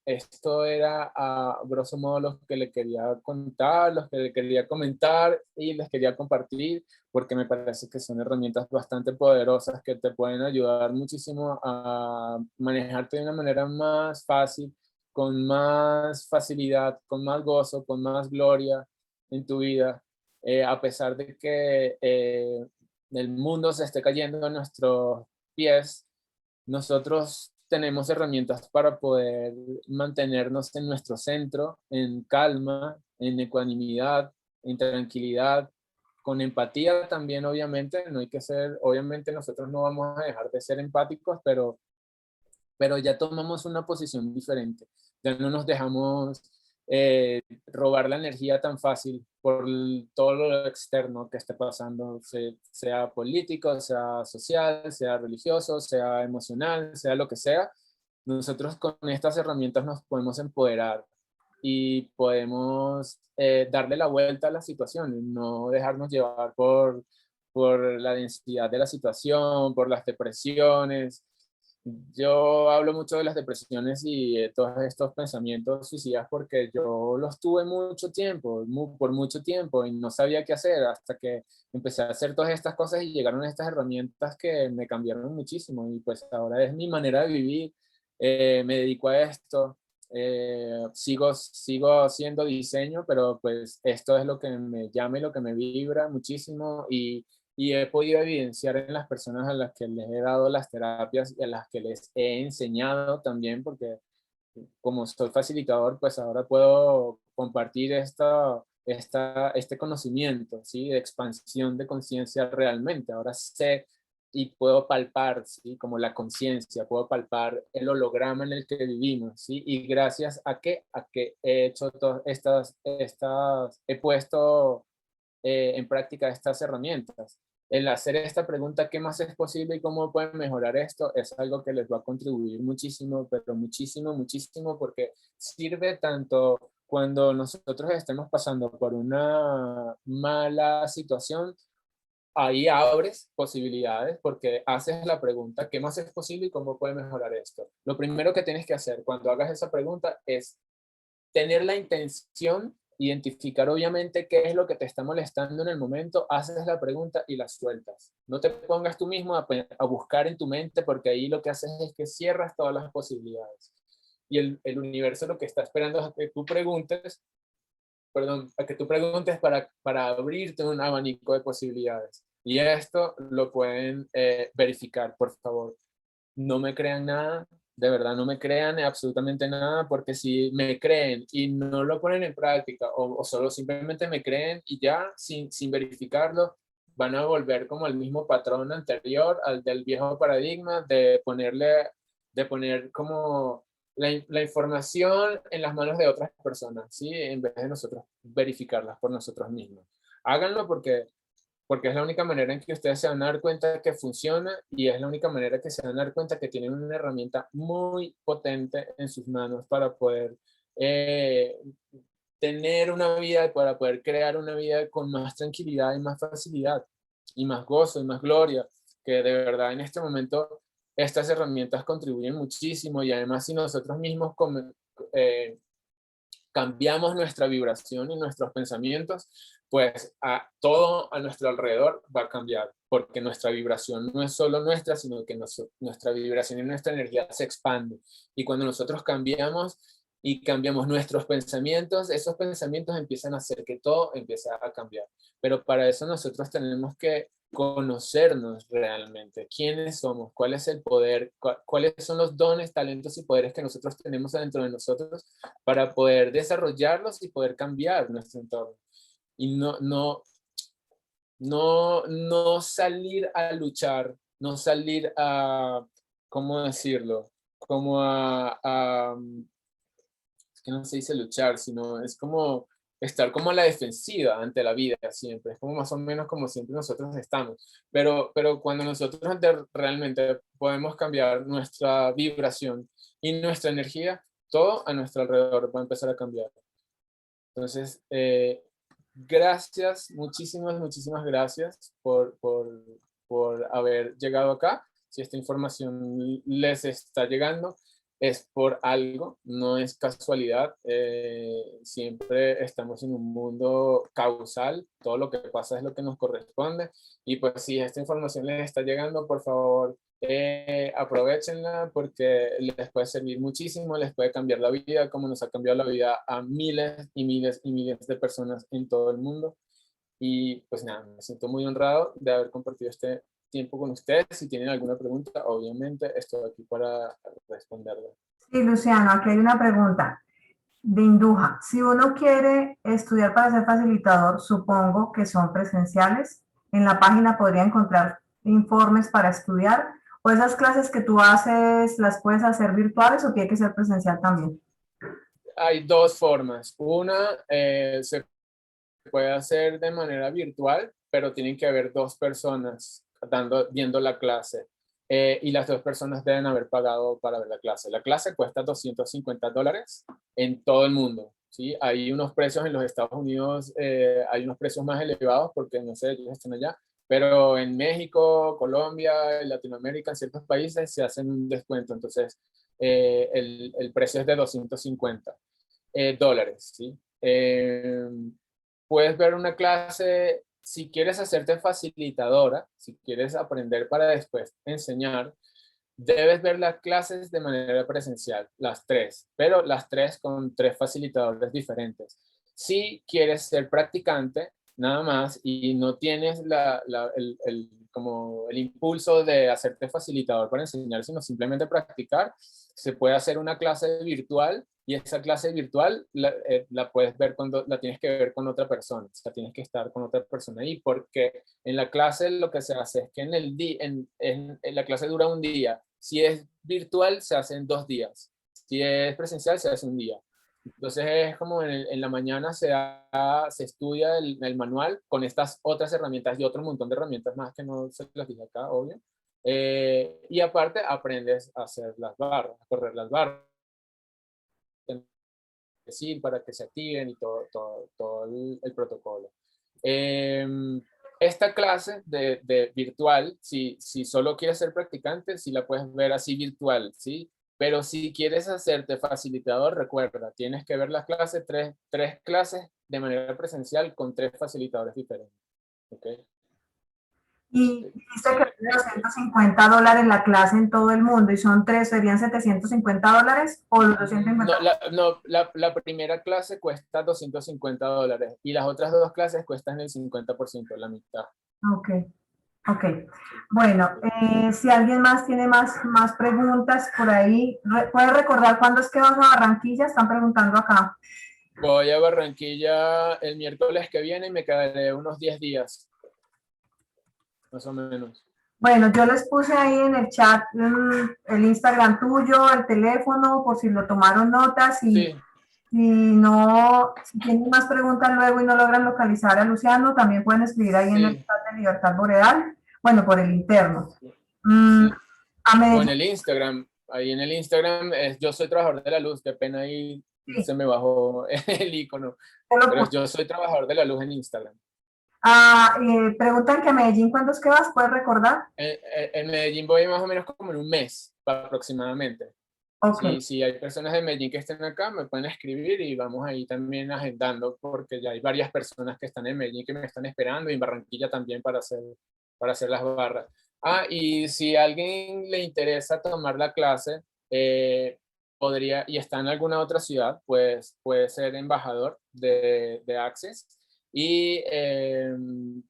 esto era a grosso modo lo que le quería contar, lo que le quería comentar y les quería compartir, porque me parece que son herramientas bastante poderosas que te pueden ayudar muchísimo a manejarte de una manera más fácil, con más facilidad, con más gozo, con más gloria en tu vida, a pesar de que el mundo se esté cayendo a nuestros pies. Nosotros tenemos herramientas para poder mantenernos en nuestro centro, en calma, en ecuanimidad, en tranquilidad, con empatía también, obviamente. No hay que ser, obviamente nosotros no vamos a dejar de ser empáticos, pero ya tomamos una posición diferente. Ya no nos dejamos robar la energía tan fácil por todo lo externo que esté pasando, sea político, sea social, sea religioso, sea emocional, sea lo que sea. Nosotros con estas herramientas nos podemos empoderar y podemos darle la vuelta a la situación, no dejarnos llevar por la densidad de la situación, por las depresiones. Yo hablo mucho de las depresiones y todos estos pensamientos suicidas porque yo los tuve mucho tiempo, por mucho tiempo y no sabía qué hacer hasta que empecé a hacer todas estas cosas y llegaron estas herramientas que me cambiaron muchísimo y pues ahora es mi manera de vivir, me dedico a esto, sigo haciendo diseño, pero pues esto es lo que me llama y lo que me vibra muchísimo y he podido evidenciar en las personas a las que les he dado las terapias y a las que les he enseñado también, porque como soy facilitador, pues ahora puedo compartir este conocimiento, ¿sí? De expansión de conciencia realmente. Ahora sé y puedo palpar, ¿sí? Como la conciencia, puedo palpar el holograma en el que vivimos, ¿sí? Y gracias a que he hecho todas he puesto en práctica estas herramientas. El hacer esta pregunta, ¿qué más es posible y cómo pueden mejorar esto? Es algo que les va a contribuir muchísimo, pero muchísimo, muchísimo, porque sirve tanto cuando nosotros estemos pasando por una mala situación, ahí abres posibilidades porque haces la pregunta, ¿qué más es posible y cómo puede mejorar esto? Lo primero que tienes que hacer cuando hagas esa pregunta es tener la intención, identificar obviamente qué es lo que te está molestando en el momento, haces la pregunta y la sueltas. No te pongas tú mismo a buscar en tu mente porque ahí lo que haces es que cierras todas las posibilidades. Y el universo lo que está esperando es a que tú preguntes, perdón, a que tú preguntes para abrirte un abanico de posibilidades. Y esto lo pueden verificar, por favor. No me crean nada, de verdad no me crean absolutamente nada, porque si me creen y no lo ponen en práctica o solo simplemente me creen y ya sin verificarlo, van a volver como el mismo patrón anterior al del viejo paradigma de poner como la información en las manos de otras personas, ¿sí? En vez de nosotros verificarlas por nosotros mismos. Háganlo porque es la única manera en que ustedes se van a dar cuenta que funciona y es la única manera que se van a dar cuenta que tienen una herramienta muy potente en sus manos para poder tener una vida, para poder crear una vida con más tranquilidad y más facilidad y más gozo y más gloria, que de verdad en este momento estas herramientas contribuyen muchísimo y además si nosotros mismos cambiamos nuestra vibración y nuestros pensamientos, pues todo a nuestro alrededor va a cambiar, porque nuestra vibración no es solo nuestra, sino que nuestra vibración y nuestra energía se expande. Y cuando nosotros cambiamos y cambiamos nuestros pensamientos, esos pensamientos empiezan a hacer que todo empiece a cambiar. Pero para eso nosotros tenemos que conocernos realmente, quiénes somos, cuál es el poder, cuáles son los dones, talentos y poderes que nosotros tenemos dentro de nosotros para poder desarrollarlos y poder cambiar nuestro entorno. Y no salir a luchar, no salir a, ¿cómo decirlo? Como es que no se dice luchar, sino es como estar como a la defensiva ante la vida siempre, es como más o menos como siempre nosotros estamos, pero cuando nosotros realmente podemos cambiar nuestra vibración y nuestra energía, todo a nuestro alrededor va a empezar a cambiar. Entonces, gracias, muchísimas gracias por haber llegado acá. Si esta información les está llegando, es por algo, no es casualidad. Siempre estamos en un mundo causal, todo lo que pasa es lo que nos corresponde. Y pues si esta información les está llegando, por favor, aprovechenla porque les puede servir muchísimo, les puede cambiar la vida, como nos ha cambiado la vida a miles y miles y miles de personas en todo el mundo. Y pues nada, me siento muy honrado de haber compartido este tiempo con ustedes. Si tienen alguna pregunta, obviamente estoy aquí para responderla. Sí, Luciano, aquí hay una pregunta de Induja. Si uno quiere estudiar para ser facilitador, supongo que son presenciales. En la página podría encontrar informes para estudiar. ¿O esas clases que tú haces las puedes hacer virtuales o tiene que ser presencial también? Hay dos formas. Una, se puede hacer de manera virtual, pero tienen que haber dos personas viendo la clase. Y las dos personas deben haber pagado para ver la clase. La clase cuesta $250 en todo el mundo. ¿Sí? Hay unos precios en los Estados Unidos, hay unos precios más elevados porque no sé, ellos están allá, pero en México, Colombia, en Latinoamérica, en ciertos países se hacen un descuento. Entonces, el precio es de $250. ¿Sí? Puedes ver una clase, si quieres hacerte facilitadora, si quieres aprender para después enseñar, debes ver las clases de manera presencial, las tres, pero las tres con tres facilitadores diferentes. Si quieres ser practicante, nada más, y no tienes como el impulso de hacerte facilitador para enseñar, sino simplemente practicar, se puede hacer una clase virtual y esa clase virtual la puedes ver cuando la tienes que ver con otra persona, o sea, tienes que estar con otra persona ahí, porque en la clase lo que se hace es que en la clase dura un día. Si es virtual, se hace en 2 días. Si es presencial, se hace un día. Entonces es como en la mañana se estudia el manual con estas otras herramientas y otro montón de herramientas más que no se las dije acá, obvio. Y aparte aprendes a hacer las barras, a correr las barras, para que se activen y todo el protocolo. Esta clase de virtual, si solo quieres ser practicante, sí la puedes ver así virtual, ¿sí? Pero si quieres hacerte facilitador, recuerda, tienes que ver las clases, tres clases de manera presencial con tres facilitadores diferentes. ¿Okay? Y dice que vale $250 la clase en todo el mundo y son tres, ¿serían $750 o los $250? No, la primera clase cuesta $250 y las otras dos clases cuestan el 50%, la mitad. Ok, ok. Bueno, si alguien más tiene más preguntas por ahí, ¿puedes recordar cuándo es que vas a Barranquilla? Están preguntando acá. Voy a Barranquilla el miércoles que viene y me quedaré unos 10 días, más o menos. Bueno, yo les puse ahí en el chat el Instagram tuyo, el teléfono, por si lo tomaron notas y Sí, si no, si tienen más preguntas luego y no logran localizar a Luciano, también pueden escribir ahí en el sí, chat de Libertad Boreal, bueno, por el interno. sí, Mm, sí. a O en Medellín, el Instagram, ahí en el Instagram es yo soy trabajador de la luz, qué pena ahí sí, se me bajó el icono, yo lo pero puse. yo soy trabajador de la luz en Instagram. Preguntan que a Medellín, ¿cuándo es que vas? ¿Puedes recordar? En Medellín voy más o menos como en un mes aproximadamente. Ok, Si hay personas de Medellín que estén acá, me pueden escribir y vamos ahí también agendando porque ya hay varias personas que están en Medellín que me están esperando y en Barranquilla también para hacer las barras. Y si a alguien le interesa tomar la clase, podría, y está en alguna otra ciudad, pues puede ser embajador de Access. Y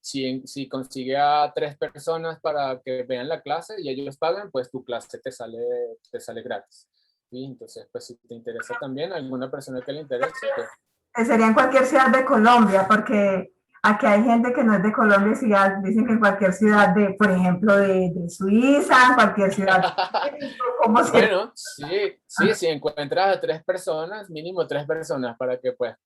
si consigue a 3 personas para que vean la clase y ellos pagan, pues tu clase te sale gratis. ¿Sí? Entonces, pues si te interesa también, alguna persona que le interese, pues sería en cualquier ciudad de Colombia, porque aquí hay gente que no es de Colombia y sí, dicen que en cualquier ciudad de, por ejemplo, de Suiza, en cualquier ciudad de México, ¿cómo será? bueno, sí, sí, si encuentras a 3 personas, mínimo 3 personas para que pues,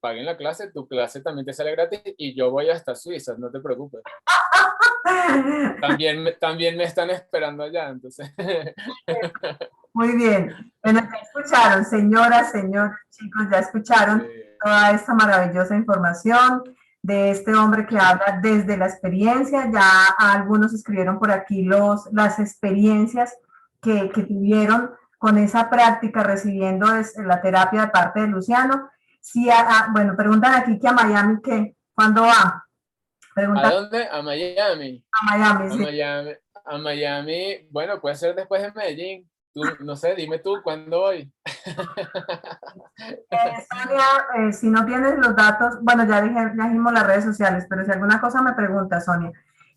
paguen la clase, tu clase también te sale gratis y yo voy hasta Suiza, no te preocupes. También me están esperando allá, entonces. Muy bien. Bueno, ya escucharon, señoras, señores, chicos, ya escucharon Sí. toda esta maravillosa información de este hombre que habla desde la experiencia. Ya algunos escribieron por aquí las experiencias que tuvieron con esa práctica recibiendo la terapia de parte de Luciano. Sí, bueno, preguntan aquí que a Miami, ¿qué? ¿Cuándo va? ¿A Preguntan dónde? A Miami. a Miami, A sí. Miami, a Miami, bueno, puede ser después de Medellín. Tú, no sé, dime tú cuándo voy. Sonia, si no tienes los datos, bueno, ya dijimos las redes sociales, pero si alguna cosa me pregunta, Sonia,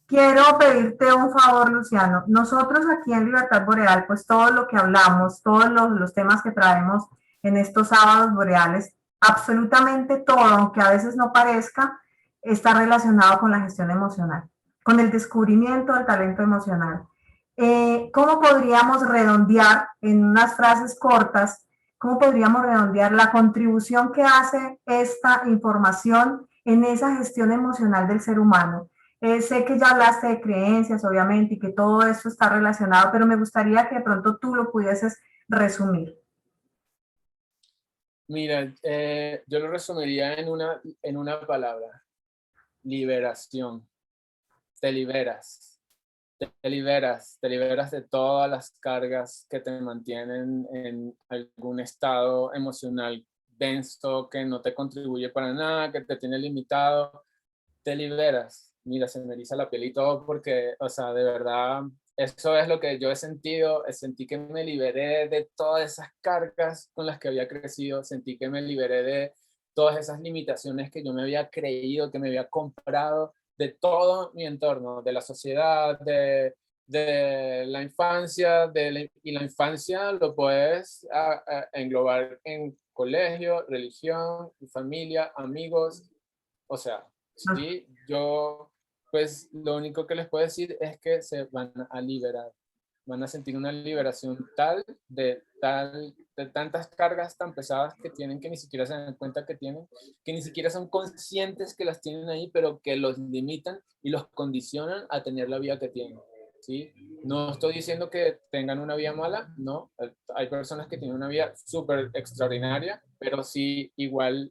quiero pedirte un favor, Luciano. Nosotros aquí en Libertad Boreal, pues todo lo que hablamos, todos los temas que traemos en estos sábados boreales, absolutamente todo, aunque a veces no parezca, está relacionado con la gestión emocional, con el descubrimiento del talento emocional. ¿Cómo podríamos redondear en unas frases cortas? ¿Cómo podríamos redondear la contribución que hace esta información en esa gestión emocional del ser humano? Sé que ya hablaste de creencias, obviamente, y que todo eso está relacionado, pero me gustaría que de pronto tú lo pudieses resumir. Mira, yo lo resumiría en una palabra: liberación. Te liberas, te liberas de todas las cargas que te mantienen en algún estado emocional denso que no te contribuye para nada, que te tiene limitado. Te liberas. Mira, se me eriza la piel y todo porque, o sea, de verdad, eso es lo que yo he sentido. Sentí que me liberé de todas esas cargas con las que había crecido, sentí que me liberé de todas esas limitaciones que yo me había creído, que me había comprado, de todo mi entorno, de la sociedad, de la infancia, y la infancia lo puedes englobar en colegio, religión, familia, amigos, o sea, sí, yo, pues lo único que les puedo decir es que se van a liberar, van a sentir una liberación de tantas cargas tan pesadas que tienen que ni siquiera se dan cuenta que tienen, que ni siquiera son conscientes que las tienen ahí, pero que los limitan y los condicionan a tener la vida que tienen. ¿Sí? No estoy diciendo que tengan una vida mala, no, hay personas que tienen una vida súper extraordinaria, pero sí igual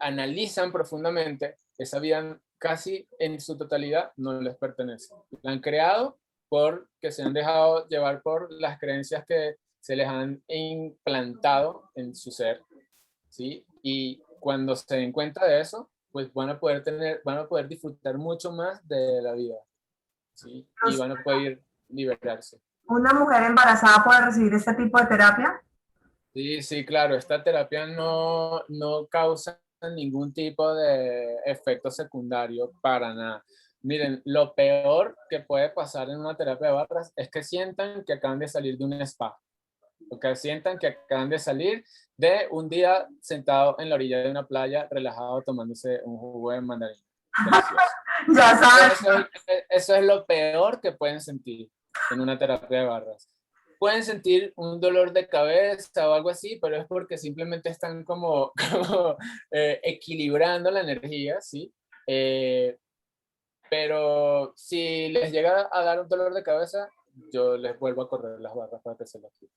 analizan profundamente, esa vida casi en su totalidad no les pertenece. La han creado porque se han dejado llevar por las creencias que se les han implantado en su ser, ¿sí? Y cuando se den cuenta de eso, pues van a poder disfrutar mucho más de la vida, ¿sí? Y van a poder liberarse. ¿Una mujer embarazada puede recibir este tipo de terapia? Sí, sí, claro, esta terapia no causa ningún tipo de efecto secundario para nada. Miren, lo peor que puede pasar en una terapia de barras es que sientan que acaban de salir de un spa, o que sientan que acaban de salir de un día sentado en la orilla de una playa, relajado, tomándose un jugo de mandarín. delicioso. Ya sabes. Eso es lo peor que pueden sentir en una terapia de barras. Pueden sentir un dolor de cabeza o algo así, pero es porque simplemente están como equilibrando la energía, ¿sí? Pero si les llega a dar un dolor de cabeza, yo les vuelvo a correr las barras para que se las quiten.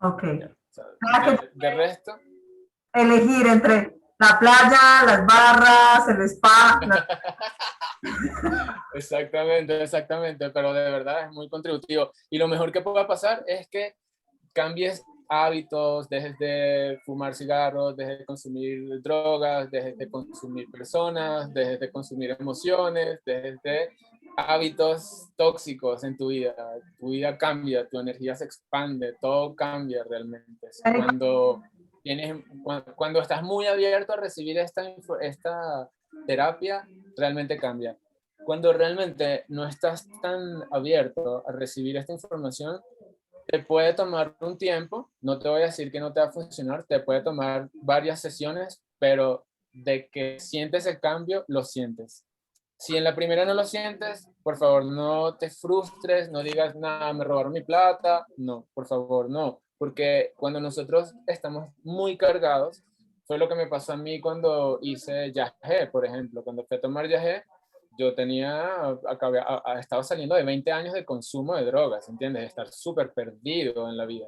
Ok. Ya, o sea, Nada que de resto, elegir entre la playa, las barras, el spa. exactamente, exactamente, pero de verdad es muy contributivo. Y lo mejor que pueda pasar es que cambies hábitos, dejes de fumar cigarros, dejes de consumir drogas, dejes de consumir personas, dejes de consumir emociones, dejes de hábitos tóxicos en tu vida. Tu vida cambia, tu energía se expande, todo cambia realmente. Cuando estás muy abierto a recibir esta terapia, realmente cambia. Cuando realmente no estás tan abierto a recibir esta información, te puede tomar un tiempo, no te voy a decir que no te va a funcionar, te puede tomar varias sesiones, pero de que sientes el cambio, lo sientes. Si en la primera no lo sientes, por favor, no te frustres, no digas, nada, me robaron mi plata, no, por favor, no, porque cuando nosotros estamos muy cargados, fue lo que me pasó a mí cuando hice yagé, por ejemplo, cuando fui a tomar yagé, yo estaba saliendo de 20 años de consumo de drogas, ¿entiendes? De estar súper perdido en la vida.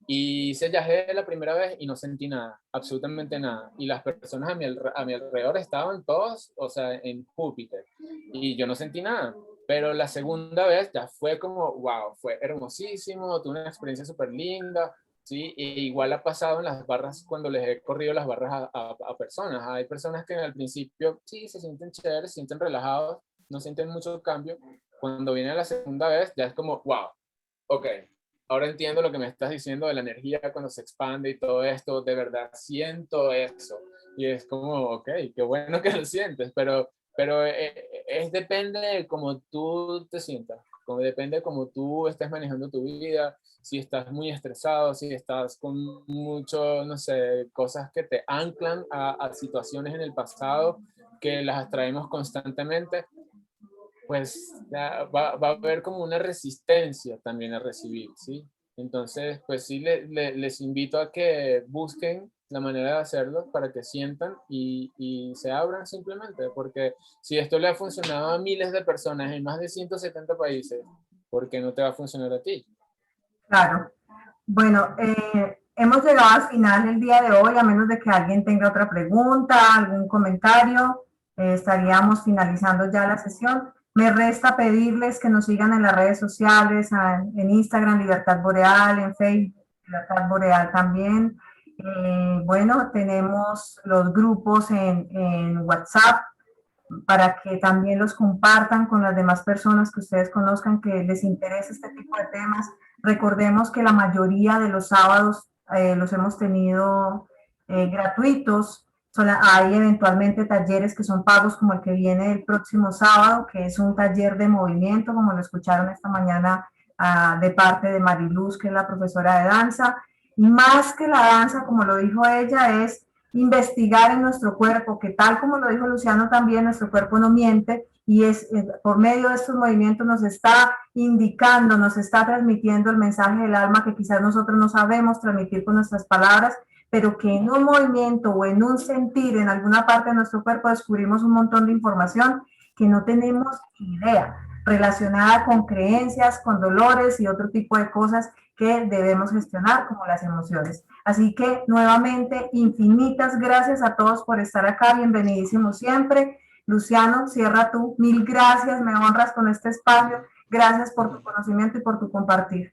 Y hice yagé la primera vez y no sentí nada, absolutamente nada. Y las personas a mi alrededor estaban todos, o sea, en Júpiter. Y yo no sentí nada. Pero la segunda vez ya fue como, wow, fue hermosísimo, tuve una experiencia súper linda, ¿sí? Y igual ha pasado en las barras cuando les he corrido las barras a personas. Hay personas que al principio sí se sienten chéveres, se sienten relajados, no sienten mucho cambio. Cuando viene la segunda vez ya es como, wow, ok, ahora entiendo lo que me estás diciendo de la energía cuando se expande y todo esto, de verdad siento eso. Y es como, ok, qué bueno que lo sientes, pero es depende de cómo tú te sientas, como depende de cómo tú estés manejando tu vida, si estás muy estresado, si estás con mucho, no sé, cosas que te anclan a situaciones en el pasado que las traemos constantemente, pues va a haber como una resistencia también a recibir, ¿sí? Entonces, pues sí, les invito a que busquen la manera de hacerlo para que sientan y se abran simplemente, porque si esto le ha funcionado a miles de personas en más de 170 países, ¿por qué no te va a funcionar a ti? Claro. Bueno, hemos llegado al final del día de hoy, a menos de que alguien tenga otra pregunta, algún comentario, estaríamos finalizando ya la sesión. Me resta pedirles que nos sigan en las redes sociales, en Instagram, Libertad Boreal, en Facebook, Libertad Boreal también. Bueno, tenemos los grupos en WhatsApp para que también los compartan con las demás personas que ustedes conozcan que les interese este tipo de temas. Recordemos que la mayoría de los sábados los hemos tenido gratuitos. Hay eventualmente talleres que son pagos, como el que viene el próximo sábado, que es un taller de movimiento, como lo escucharon esta mañana de parte de Mariluz, que es la profesora de danza. Y más que la danza, como lo dijo ella, es investigar en nuestro cuerpo, que tal como lo dijo Luciano también, nuestro cuerpo no miente y es por medio de estos movimientos nos está indicando, nos está transmitiendo el mensaje del alma que quizás nosotros no sabemos transmitir con nuestras palabras, pero que en un movimiento o en un sentir en alguna parte de nuestro cuerpo descubrimos un montón de información que no tenemos idea, relacionada con creencias, con dolores y otro tipo de cosas que debemos gestionar, como las emociones. Así que nuevamente, infinitas gracias a todos por estar acá, bienvenidísimos siempre. Luciano, cierra tú. Mil gracias, me honras con este espacio. Gracias por tu conocimiento y por tu compartir.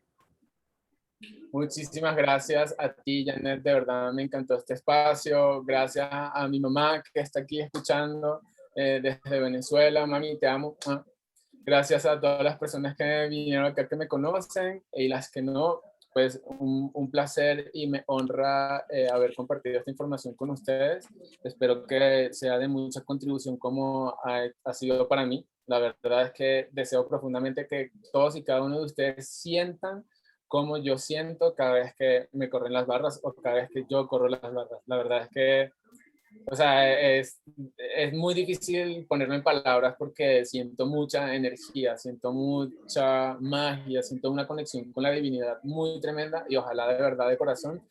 Muchísimas gracias a ti, Janet, de verdad me encantó este espacio. Gracias a mi mamá que está aquí escuchando desde Venezuela. Mami, te amo. Gracias a todas las personas que vinieron acá que me conocen y las que no, pues un placer y me honra haber compartido esta información con ustedes. Espero que sea de mucha contribución como ha sido para mí. La verdad es que deseo profundamente que todos y cada uno de ustedes sientan como yo siento cada vez que me corren las barras o cada vez que yo corro las barras. La verdad es que o sea, es muy difícil ponerlo en palabras porque siento mucha energía, siento mucha magia, siento una conexión con la divinidad muy tremenda y ojalá de verdad de corazón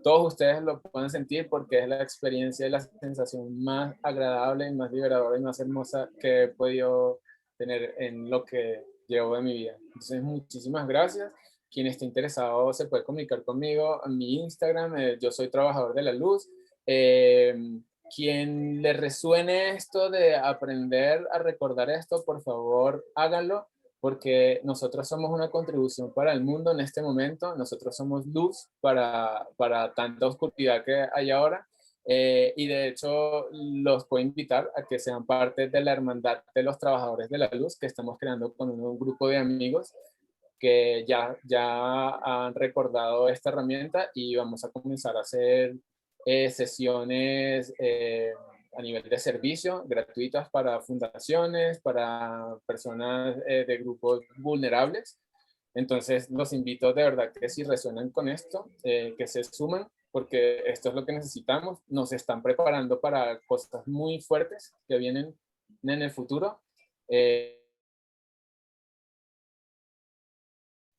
todos ustedes lo puedan sentir porque es la experiencia y la sensación más agradable, más liberadora y más hermosa que he podido tener en lo que llevo de mi vida. Entonces, muchísimas gracias. Quien esté interesado se puede comunicar conmigo en mi Instagram, yo soy trabajador de la luz. Eh, Quien le resuene esto de aprender a recordar esto, por favor, háganlo, porque nosotros somos una contribución para el mundo en este momento, nosotros somos luz para tanta oscuridad que hay ahora, y de hecho los puedo invitar a que sean parte de la hermandad de los trabajadores de la luz que estamos creando con un grupo de amigos que ya han recordado esta herramienta y vamos a comenzar a hacer sesiones a nivel de servicio gratuitas para fundaciones, para personas de grupos vulnerables. Entonces los invito de verdad que si resuenan con esto, que se suman, porque esto es lo que necesitamos. Nos están preparando para cosas muy fuertes que vienen en el futuro.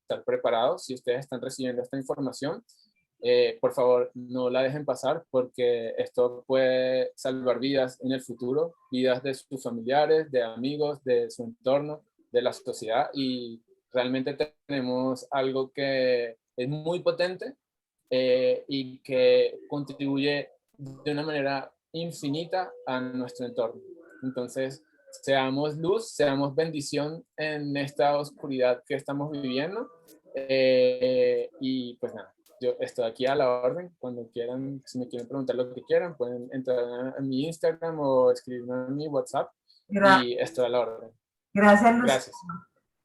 Estar preparados si ustedes están recibiendo esta información. Por favor, no la dejen pasar porque esto puede salvar vidas en el futuro, vidas de sus familiares, de amigos, de su entorno, de la sociedad y realmente tenemos algo que es muy potente y que contribuye de una manera infinita a nuestro entorno. Entonces, seamos luz, seamos bendición en esta oscuridad que estamos viviendo. Y pues nada, yo estoy aquí a la orden. Cuando quieran, si me quieren preguntar lo que quieran, pueden entrar a mi Instagram o escribirme a mi WhatsApp y estoy a la orden. Gracias, Luciano. Gracias.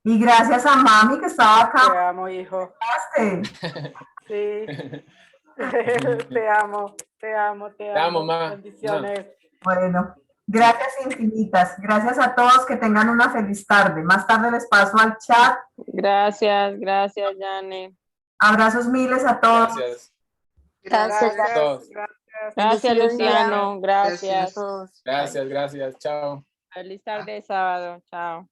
Y gracias a mami que estaba acá. Te amo, hijo. Sí. Te amo, te amo, te amo. Te amo, ma. Bendiciones. Bueno, gracias infinitas. Gracias a todos, que tengan una feliz tarde. Más tarde les paso al chat. Gracias, gracias, Yane. Abrazos miles a todos. Gracias. Gracias. A todos. Gracias, Luciano. Gracias. Gracias, gracias. Chao. Feliz tarde de sábado. Chao.